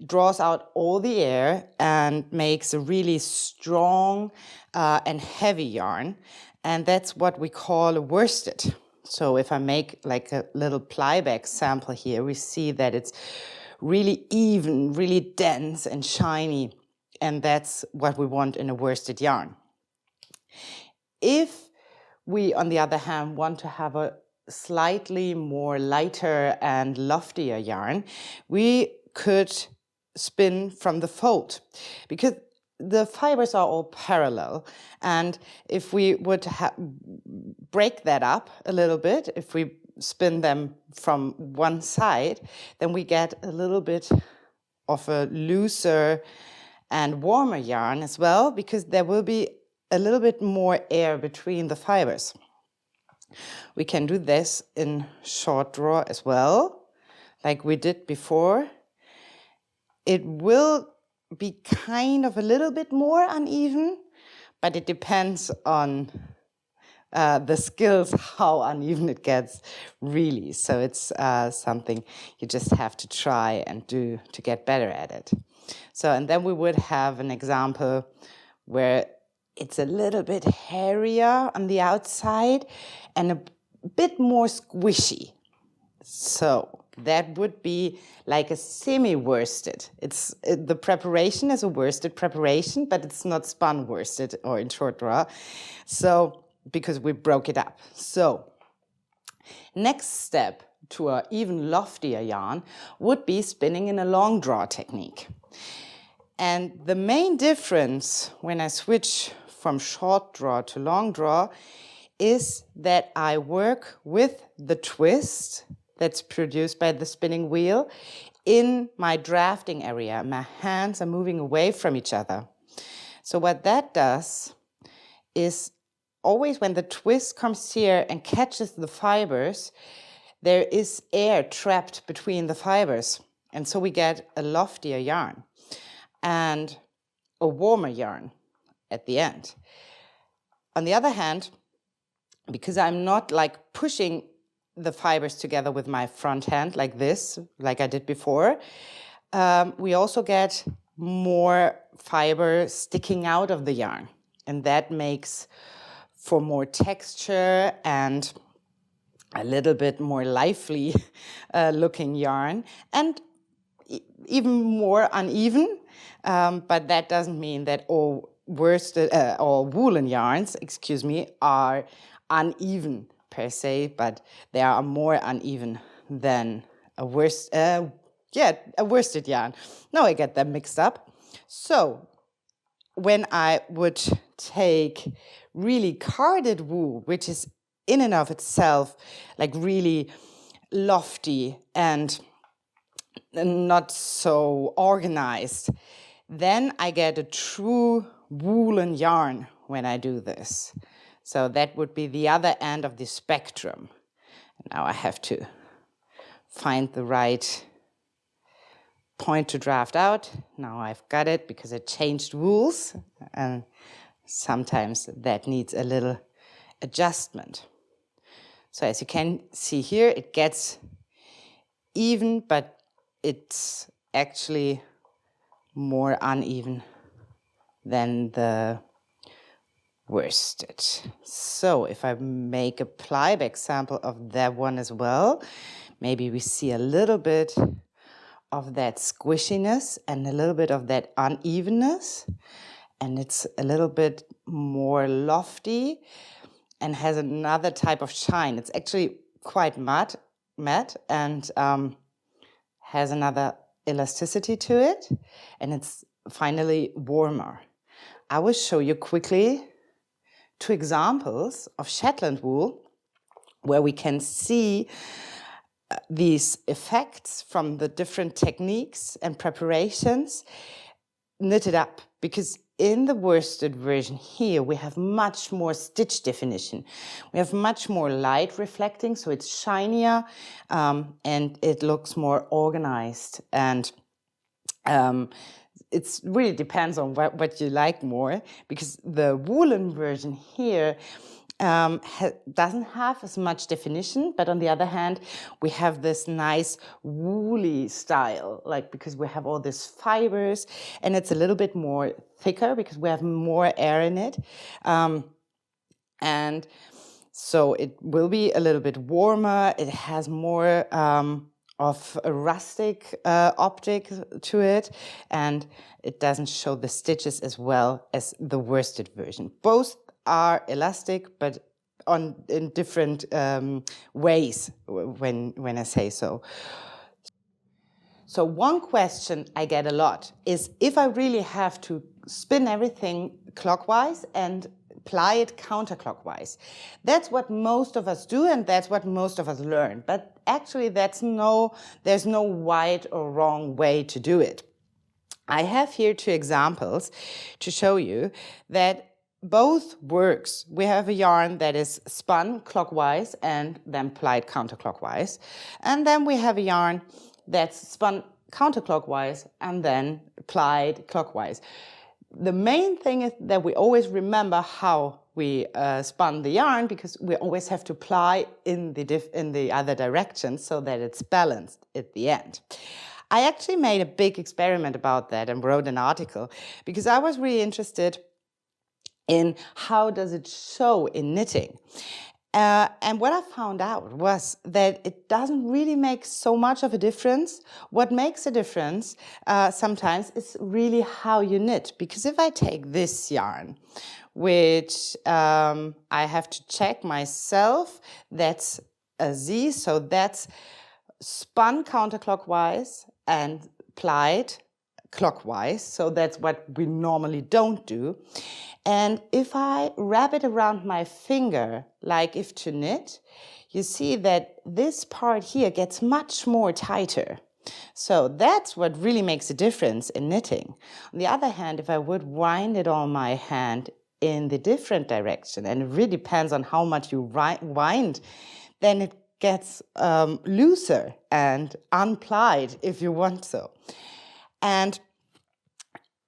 draws out all the air and makes a really strong and heavy yarn. And that's what we call a worsted. So if I make like a little plyback sample here, we see that it's really even, really dense and shiny. And that's what we want in a worsted yarn. If we, on the other hand, want to have a slightly more lighter and loftier yarn, we could spin from the fold, because the fibers are all parallel. And if we would break that up a little bit, if we spin them from one side, then we get a little bit of a looser and warmer yarn as well, because there will be a little bit more air between the fibers. We can do this in short draw as well, like we did before. It will be kind of a little bit more uneven, but it depends on the skills, how uneven it gets, really. So it's something you just have to try and do to get better at it. So, and then we would have an example where it's a little bit hairier on the outside and a bit more squishy. So that would be like a semi-worsted. The preparation is a worsted preparation, but it's not spun worsted or in short draw. So, because we broke it up. So, next step to an even loftier yarn would be spinning in a long draw technique. And the main difference when I switch from short draw to long draw is that I work with the twist that's produced by the spinning wheel in my drafting area. My hands are moving away from each other. So what that does is always when the twist comes here and catches the fibers, there is air trapped between the fibers. And so we get a loftier yarn and a warmer yarn at the end. On the other hand, because I'm not like pushing the fibers together with my front hand like this, like I did before, we also get more fiber sticking out of the yarn. And that makes for more texture and a little bit more lively looking yarn, and even more uneven. But that doesn't mean that all woolen yarns, are uneven per se, but they are more uneven than a worsted yarn. Now I get them mixed up. So when I would take really carded wool, which is in and of itself like really lofty and not so organized, then I get a true woolen yarn when I do this. So that would be the other end of the spectrum. Now I have to find the right point to draft out. Now I've got it because I changed rules, and sometimes that needs a little adjustment. So as you can see here, it gets even, but it's actually more uneven than the worsted. So if I make a plyback sample of that one as well, maybe we see a little bit of that squishiness and a little bit of that unevenness, and it's a little bit more lofty and has another type of shine. It's actually quite matte and has another elasticity to it, and it's finally warmer. I will show you quickly 2 examples of Shetland wool where we can see these effects from the different techniques and preparations knitted up, because in the worsted version here we have much more stitch definition. We have much more light reflecting, so it's shinier and it looks more organized, and it really depends on what you like more, because the woolen version here doesn't have as much definition, but on the other hand, we have this nice woolly style, like because we have all these fibers, and it's a little bit more thicker because we have more air in it, and So it will be a little bit warmer. It has more of a rustic optic to it, and it doesn't show the stitches as well as the worsted version. Both are elastic, but in different ways when I say so. So one question I get a lot is if I really have to spin everything clockwise and ply it counterclockwise. That's what most of us do, and that's what most of us learn. But actually there's no right or wrong way to do it. I have here 2 examples to show you that both works. We have a yarn that is spun clockwise and then plied counterclockwise. And then we have a yarn that's spun counterclockwise and then plied clockwise. The main thing is that we always remember how we spun the yarn, because we always have to ply in the other direction so that it's balanced at the end. I actually made a big experiment about that and wrote an article because I was really interested in how does it show in knitting. And what I found out was that it doesn't really make so much of a difference. What makes a difference sometimes is really how you knit. Because if I take this yarn, which I have to check myself, that's a Z, so that's spun counterclockwise and plied clockwise. So that's what we normally don't do. And if I wrap it around my finger, like if to knit, you see that this part here gets much more tighter. So that's what really makes a difference in knitting. On the other hand, if I would wind it on my hand in the different direction, and it really depends on how much you wind, then it gets looser and unplied if you want so. And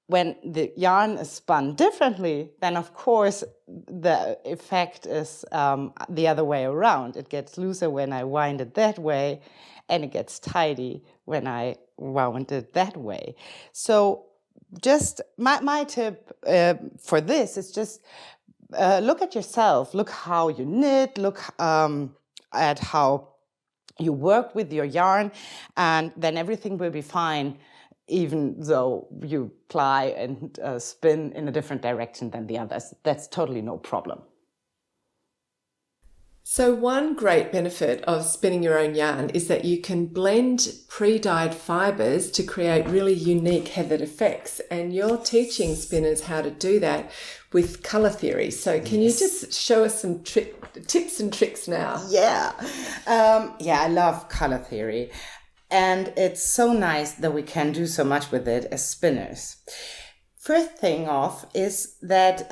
when the yarn is spun differently, then of course the effect is the other way around. It gets looser when I wind it that way, and it gets tidy when I wound it that way. So just my tip for this is just look at yourself, look how you knit, look at how you work with your yarn, and then everything will be fine, even though you ply and spin in a different direction than the others. That's totally no problem. So one great benefit of spinning your own yarn is that you can blend pre-dyed fibres to create really unique heathered effects. And you're teaching spinners how to do that with colour theory. So can you just show us some tips and tricks now? Yeah, I love colour theory. And it's so nice that we can do so much with it as spinners. First thing off is that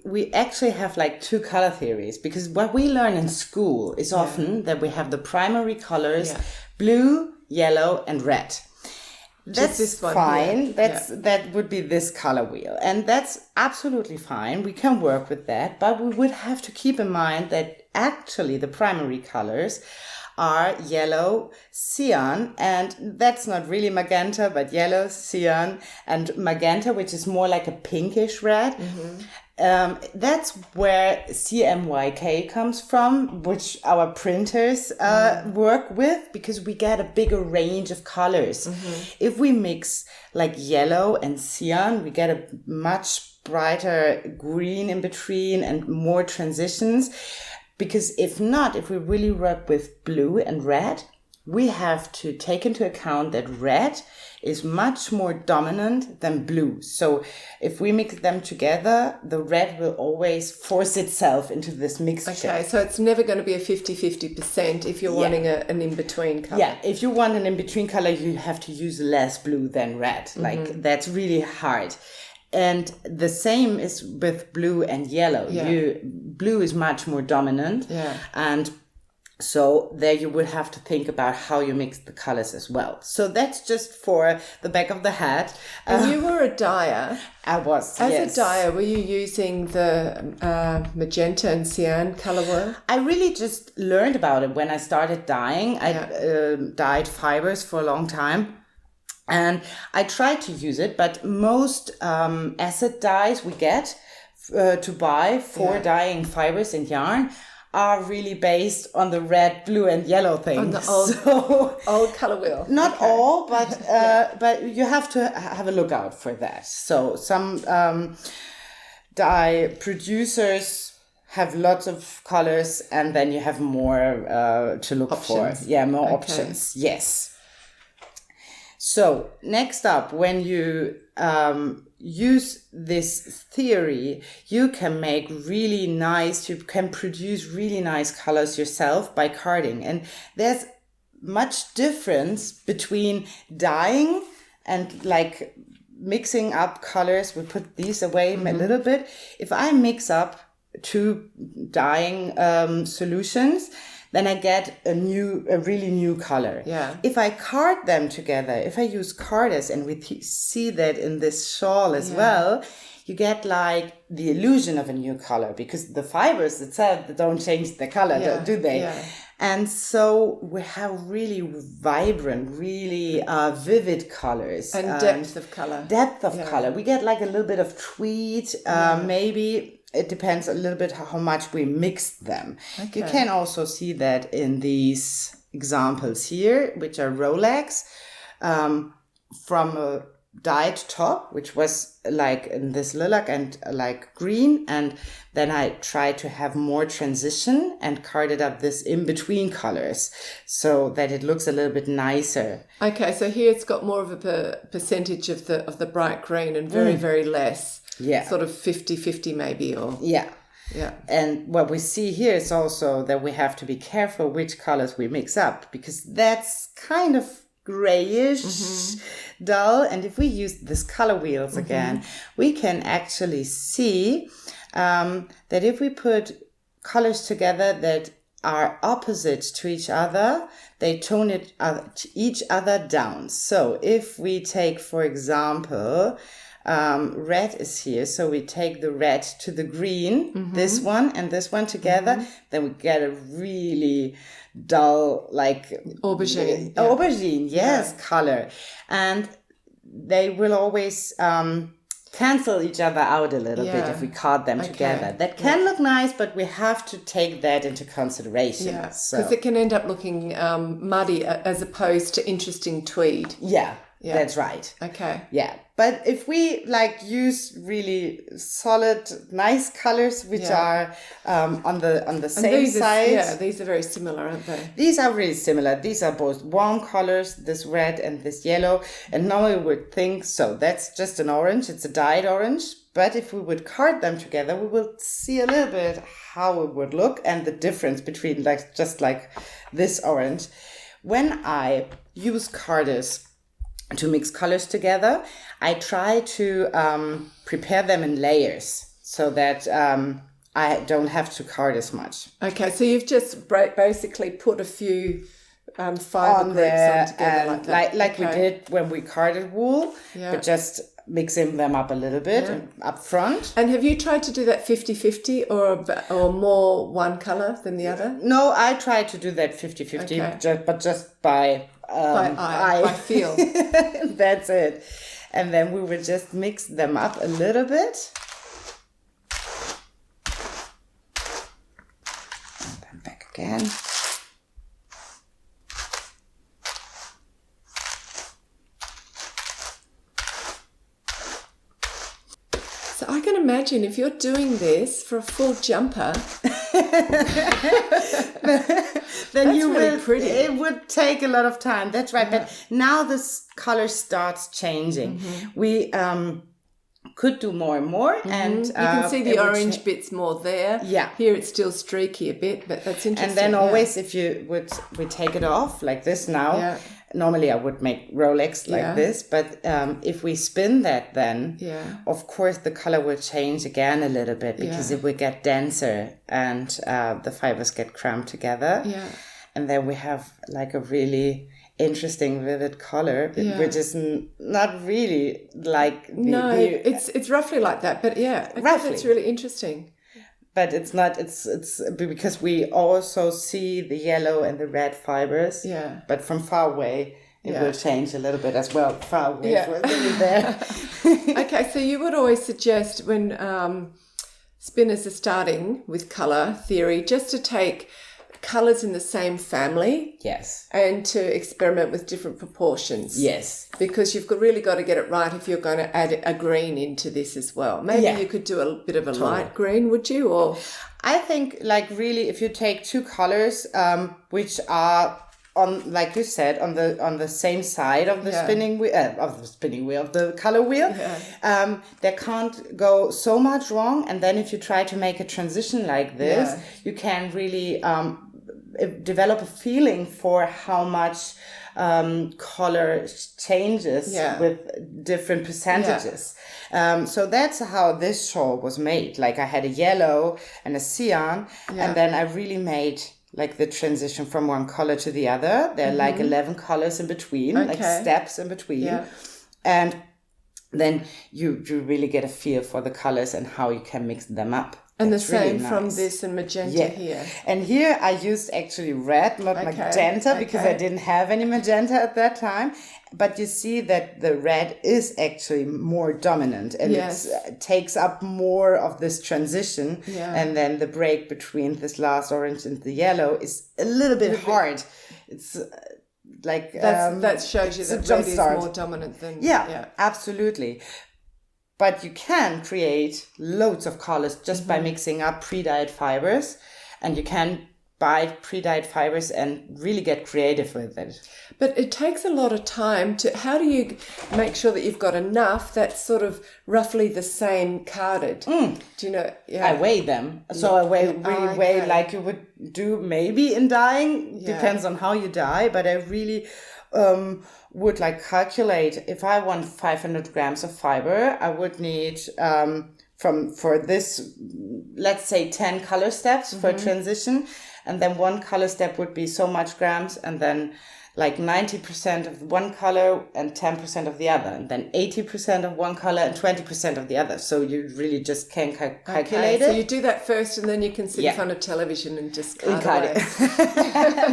we actually have like 2 color theories, because what we learn in school is often that we have the primary colors, blue, yellow, and red. That's this one fine. That would be this color wheel. And that's absolutely fine. We can work with that, but we would have to keep in mind that actually the primary colors are yellow, cyan, and that's not really magenta, but yellow, cyan, and magenta, which is more like a pinkish red. That's where CMYK comes from, which our printers work with, because we get a bigger range of colors. If we mix like yellow and cyan, we get a much brighter green in between and more transitions. Because if we really work with blue and red, we have to take into account that red is much more dominant than blue. So if we mix them together, the red will always force itself into this mixture. Okay, so it's never going to be a 50-50% if you're wanting an in-between colour. Yeah, if you want an in-between colour, you have to use less blue than red. Like, that's really hard. And the same is with blue and yellow. Blue is much more dominant. And so there you would have to think about how you mix the colors as well. So that's just for the back of the head. And you were a dyer. I was, As a dyer, were you using the magenta and cyan color wheel? I really just learned about it when I started dyeing. I dyed fibers for a long time. And I tried to use it, but most acid dyes we get to buy for dyeing fibers and yarn are really based on the red, blue, and yellow thing. On the old, So, old color wheel. not all, but you have to have a look out for that. So some dye producers have lots of colors, and then you have more to look Options. for. Yeah, more Okay. options. Yes. So next up, when you use this theory, you can make really nice, you can produce really nice colors yourself by carding. And there's much difference between dyeing and like mixing up colors. We put these away a little bit. If I mix up two dyeing solutions, then I get a really new color. Yeah. If I card them together, if I use carders, and we see that in this shawl as well, you get like the illusion of a new color, because the fibers itself don't change the color, do they? Yeah. And so we have really vibrant, really vivid colors. And depth of color. Depth of color. We get like a little bit of tweed, maybe. It depends a little bit how much we mix them. Okay. You can also see that in these examples here, which are Rolex, from a dyed top, which was like in this lilac and like green. And then I tried to have more transition and carded up this in between colors so that it looks a little bit nicer. Okay, so here it's got more of a percentage of the bright green and very, very less. Yeah. Sort of 50-50 maybe, or... Yeah. Yeah. And what we see here is also that we have to be careful which colors we mix up, because that's kind of grayish, dull. And if we use this color wheels again, we can actually see that if we put colors together that are opposite to each other, they tone each other down. So if we take, for example, red is here, so we take the red to the green, this one and this one together, then we get a really dull, like aubergine, color, and they will always cancel each other out a little bit if we card them together. That can look nice, but we have to take that into consideration. Yeah, because it can end up looking muddy as opposed to interesting tweed. Yeah, that's right. Okay. Yeah. But if we like use really solid, nice colors, which are on the same side. These are very similar, aren't they? These are really similar. These are both warm colors, this red and this yellow. And normally we would think, so that's just an orange. It's a dyed orange. But if we would card them together, we will see a little bit how it would look and the difference between just like this orange. When I use carders to mix colors together, I try to prepare them in layers so that I don't have to card as much. Okay, so you've just basically put a few fiber groups on together like that. Like we did when we carded wool, but just mixing them up a little bit up front. And have you tried to do that 50-50 or more one color than the other? No, I tried to do that 50-50, but just by eye. By feel. That's it. And then we will just mix them up a little bit. And then back again. So I can imagine if you're doing this for a full jumper, then you really pretty. It would take a lot of time. That's right. But now this color starts changing. We could do more and more, and you can see the orange bits more there. Yeah. Here it's still streaky a bit, but that's interesting. And then always, if we take it off like this now. Yeah. Normally I would make Rolex like this, but if we spin that, then of course the color will change again a little bit, because it will get denser and the fibers get cramped together. Yeah. And then we have like a really interesting vivid color, which is not really like it's roughly like that, but roughly. It's really interesting. But it's not, it's because we also see the yellow and the red fibers. Yeah. But from far away, it will change a little bit as well. Far away for there. Okay, so you would always suggest when spinners are starting with colour theory just to take colours in the same family Yes. and to experiment with different proportions. Yes. Because you've really got to get it right if you're going to add a green into this as well. Maybe you could do a bit of a light green, would you? Or I think, like, really, if you take two colors, which are on, like you said, on the same side of the spinning wheel, of the color wheel, there can't go so much wrong. And then if you try to make a transition like this, you can really develop a feeling for how much color changes with different percentages. So that's how this shawl was made. Like, I had a yellow and a cyan, and then I really made like the transition from one color to the other. There are like 11 colors in between, like steps in between. And then you really get a feel for the colors and how you can mix them up. And That's the same really from nice. this and magenta here. And here I used actually red, not magenta, because I didn't have any magenta at that time. But you see that the red is actually more dominant, and it takes up more of this transition. And then the break between this last orange and the yellow is a little bit hard. It's like... that shows you that red is more dominant than... Yeah, absolutely. But you can create loads of colors just by mixing up pre-dyed fibers, and you can buy pre-dyed fibers and really get creative with it. But it takes a lot of time to... How do you make sure that you've got enough that's sort of roughly the same carded? Do you know? Yeah. I weigh them. So I weigh like you would do maybe in dyeing. Depends on how you dye, but I really... would like calculate if I want 500 grams of fiber, I would need for this, let's say 10 color steps for transition, and then one color step would be so much grams, and then like 90% of one color and 10% of the other, and then 80% of one color and 20% of the other. So you really just can calculate it. So you do that first, and then you can sit in front of television and just cut it.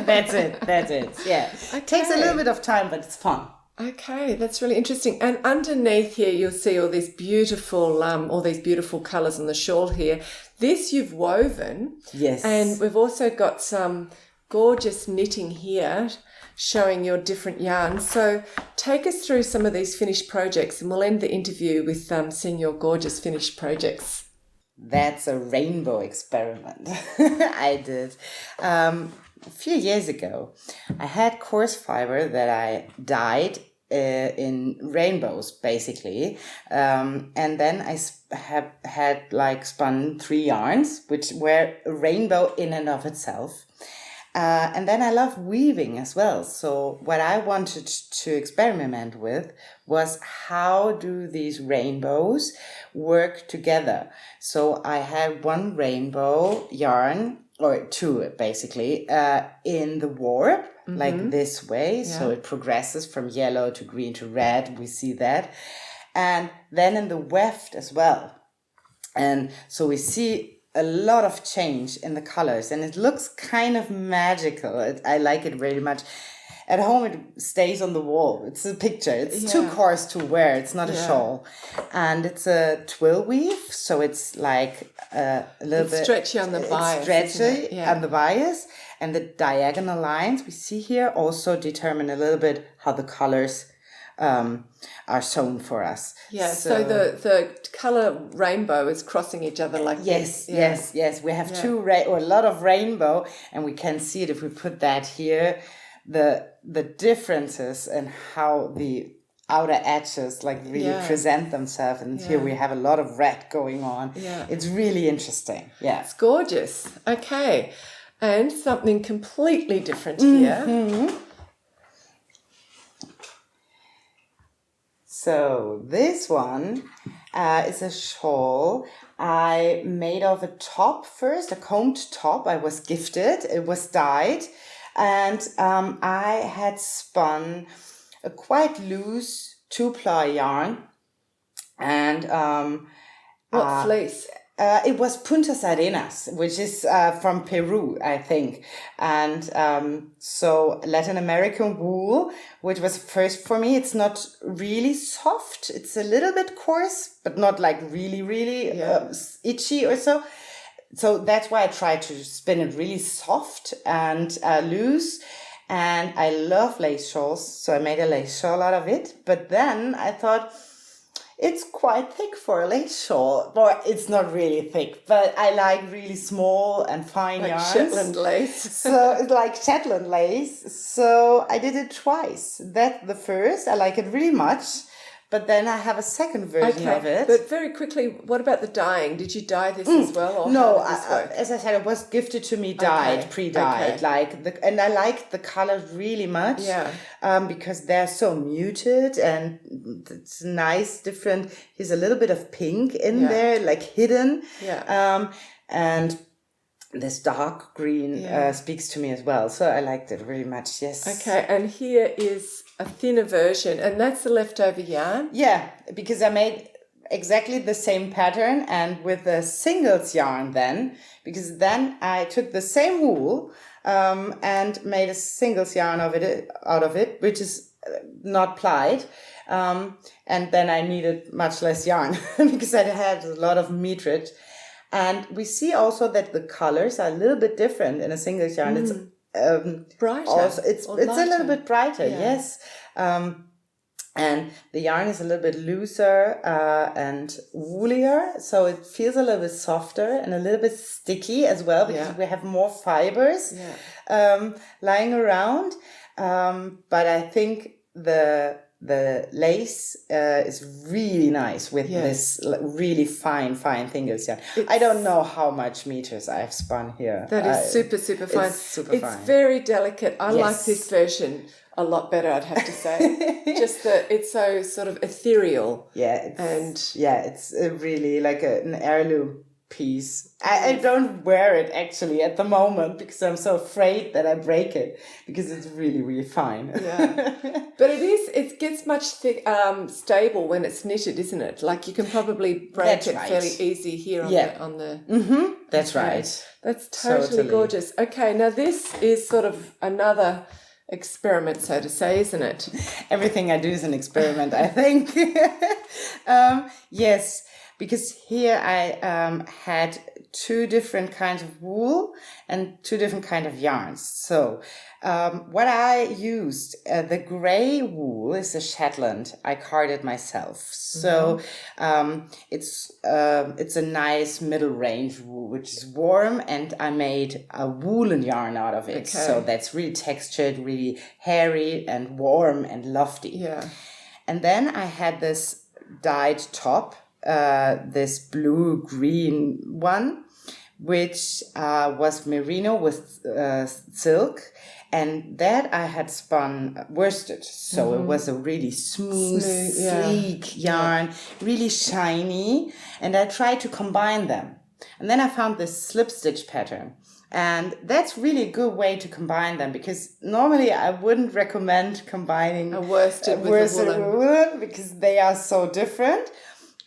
That's it. Yeah. It takes a little bit of time, but it's fun. Okay, that's really interesting. And underneath here, you'll see all these beautiful colours on the shawl here. This you've woven. Yes. And we've also got some gorgeous knitting here, showing your different yarns. So take us through some of these finished projects, and we'll end the interview with seeing your gorgeous finished projects. That's a rainbow experiment I did. A few years ago, I had coarse fiber that I dyed in rainbows, basically. And then I had spun 3 yarns, which were a rainbow in and of itself. And then I love weaving as well. So what I wanted to experiment with was, how do these rainbows work together? So I had one rainbow yarn, or two basically, in the warp, like this way. Yeah. So it progresses from yellow to green to red. We see that. And then in the weft as well. And so we see a lot of change in the colors, and it looks kind of magical. I like it very much. At home, it stays on the wall. It's a picture. It's too coarse to wear. It's not a shawl. And it's a twill weave, so it's like a little bit stretchy on the bias. Stretchy on the bias. And the diagonal lines we see here also determine a little bit how the colors are sewn for us. Yeah, so the colour rainbow is crossing each other like this. Yes. We have a lot of rainbow, and we can see it if we put that here, the differences and how the outer edges really present themselves. And here we have a lot of red going on. Yeah. It's really interesting. Yeah. It's gorgeous. Okay. And something completely different here. So this one is a shawl I made of a top first, a combed top. I was gifted. It was dyed. And I had spun a quite loose 2-ply yarn. And what fleece? It was Puntas Arenas, which is from Peru, I think. And so Latin American wool, which was first for me. It's not really soft. It's a little bit coarse, but not like really, really itchy or so. So that's why I tried to spin it really soft and loose. And I love lace shawls, so I made a lace shawl out of it. But then I thought, it's quite thick for a lace shawl. Well, it's not really thick, but I like really small and fine Like yarns. Shetland lace. So it's like Shetland lace. So I did it twice. That's the first. I like it really much. But then I have a second version of it. But very quickly, what about the dyeing? Did you dye this as well? Or No, how did this work? as I said, it was gifted to me dyed, pre-dyed. Okay. And I like the colors really much. Yeah. Because they're so muted and it's nice, different. There's a little bit of pink in there, like hidden. Yeah. And this dark green speaks to me as well. So I liked it really much, yes. Okay, and here is a thinner version, and that's the leftover yarn. Yeah, because I made exactly the same pattern and with a singles yarn then, because then I took the same wool and made a singles yarn out of it, which is not plied. And then I needed much less yarn because I had a lot of meterage. And we see also that the colors are a little bit different in a singles yarn. It's brighter. Also, it's a little lighter. bit brighter, yes. And the yarn is a little bit looser and woolier, so it feels a little bit softer and a little bit sticky as well because we have more fibers lying around. But I think the lace is really nice with this really fine singles yarn. I don't know how much meters I've spun here. That is super fine. It's super fine. It's very delicate. I like this version a lot better, I'd have to say. Just that it's so sort of ethereal. Yeah, it's really like an heirloom piece. I don't wear it actually at the moment because I'm so afraid that I break it because it's really, really fine. Yeah. But it gets much stable when it's knitted, isn't it? Like you can probably break it fairly easy here on the Mm-hmm. That's right. That's totally gorgeous. Okay, now this is sort of another experiment, so to say, isn't it? Everything I do is an experiment, I think. Yes, because here I had two different kinds of wool and two different kinds of yarns. So what I used, the gray wool is a Shetland. I carded myself. So it's a nice middle range wool, which is warm, and I made a woolen yarn out of it. Okay. So that's really textured, really hairy and warm and lofty. Yeah. And then I had this dyed top, this blue-green one, which was merino with silk. And that I had spun worsted. So it was a really smooth sleek yarn, really shiny. And I tried to combine them. And then I found this slip stitch pattern. And that's really a good way to combine them because normally I wouldn't recommend combining a worsted with a woolen because they are so different.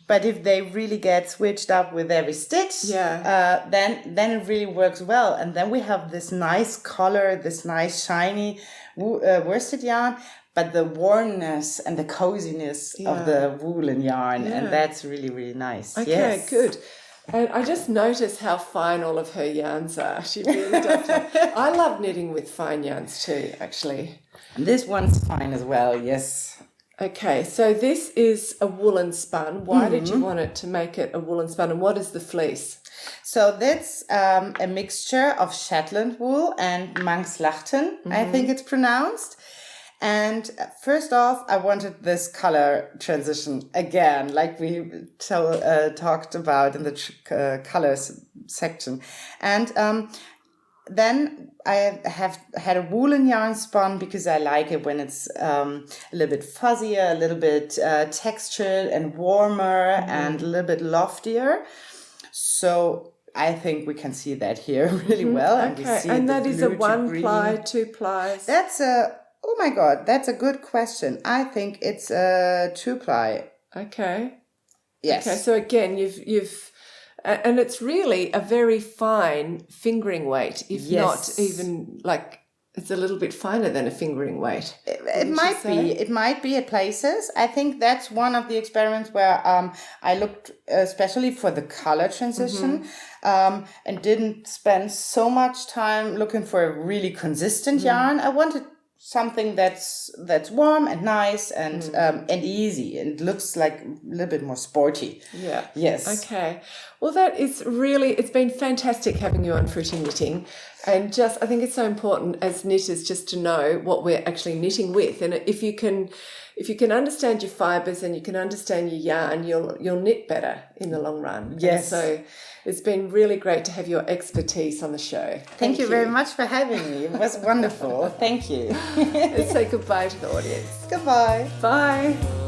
But if they really get switched up with every stitch, then it really works well. And then we have this nice color, this nice shiny worsted yarn, but the warmness and the coziness of the woolen yarn. And that's really, really nice. Okay, good. And I just noticed how fine all of her yarns are. She really does. I love knitting with fine yarns too, actually. This one's fine as well, yes. Okay, so this is a woolen spun. Why did you want it to make it a woolen spun, and what is the fleece? So that's a mixture of Shetland wool and Manxlachten, I think it's pronounced. And first off, I wanted this color transition again, like we talked about in the colors section. And then I have had a woolen yarn spun because I like it when it's a little bit fuzzier, a little bit textured and warmer and a little bit loftier. So I think we can see that here really well. And we see that is a 1 ply, 2 plies? Oh my God, that's a good question. I think it's a 2 ply. Okay. Yes. Okay, so again, you've And it's really a very fine fingering weight, if Yes. not even like it's a little bit finer than a fingering weight. It might be. It might be at places. I think that's one of the experiments where I looked especially for the color transition and didn't spend so much time looking for a really consistent yarn. I wanted something that's warm and nice and easy and looks like a little bit more sporty. Yeah. Yes. Okay. Well, that is really, it's been fantastic having you on Fruity Knitting. And just, I think it's so important as knitters just to know what we're actually knitting with. And if you can understand your fibres and you can understand your yarn, you'll knit better in the long run. Yes. And so it's been really great to have your expertise on the show. Thank you very much for having me. It was wonderful. Thank you. Let's say goodbye to the audience. Goodbye. Bye.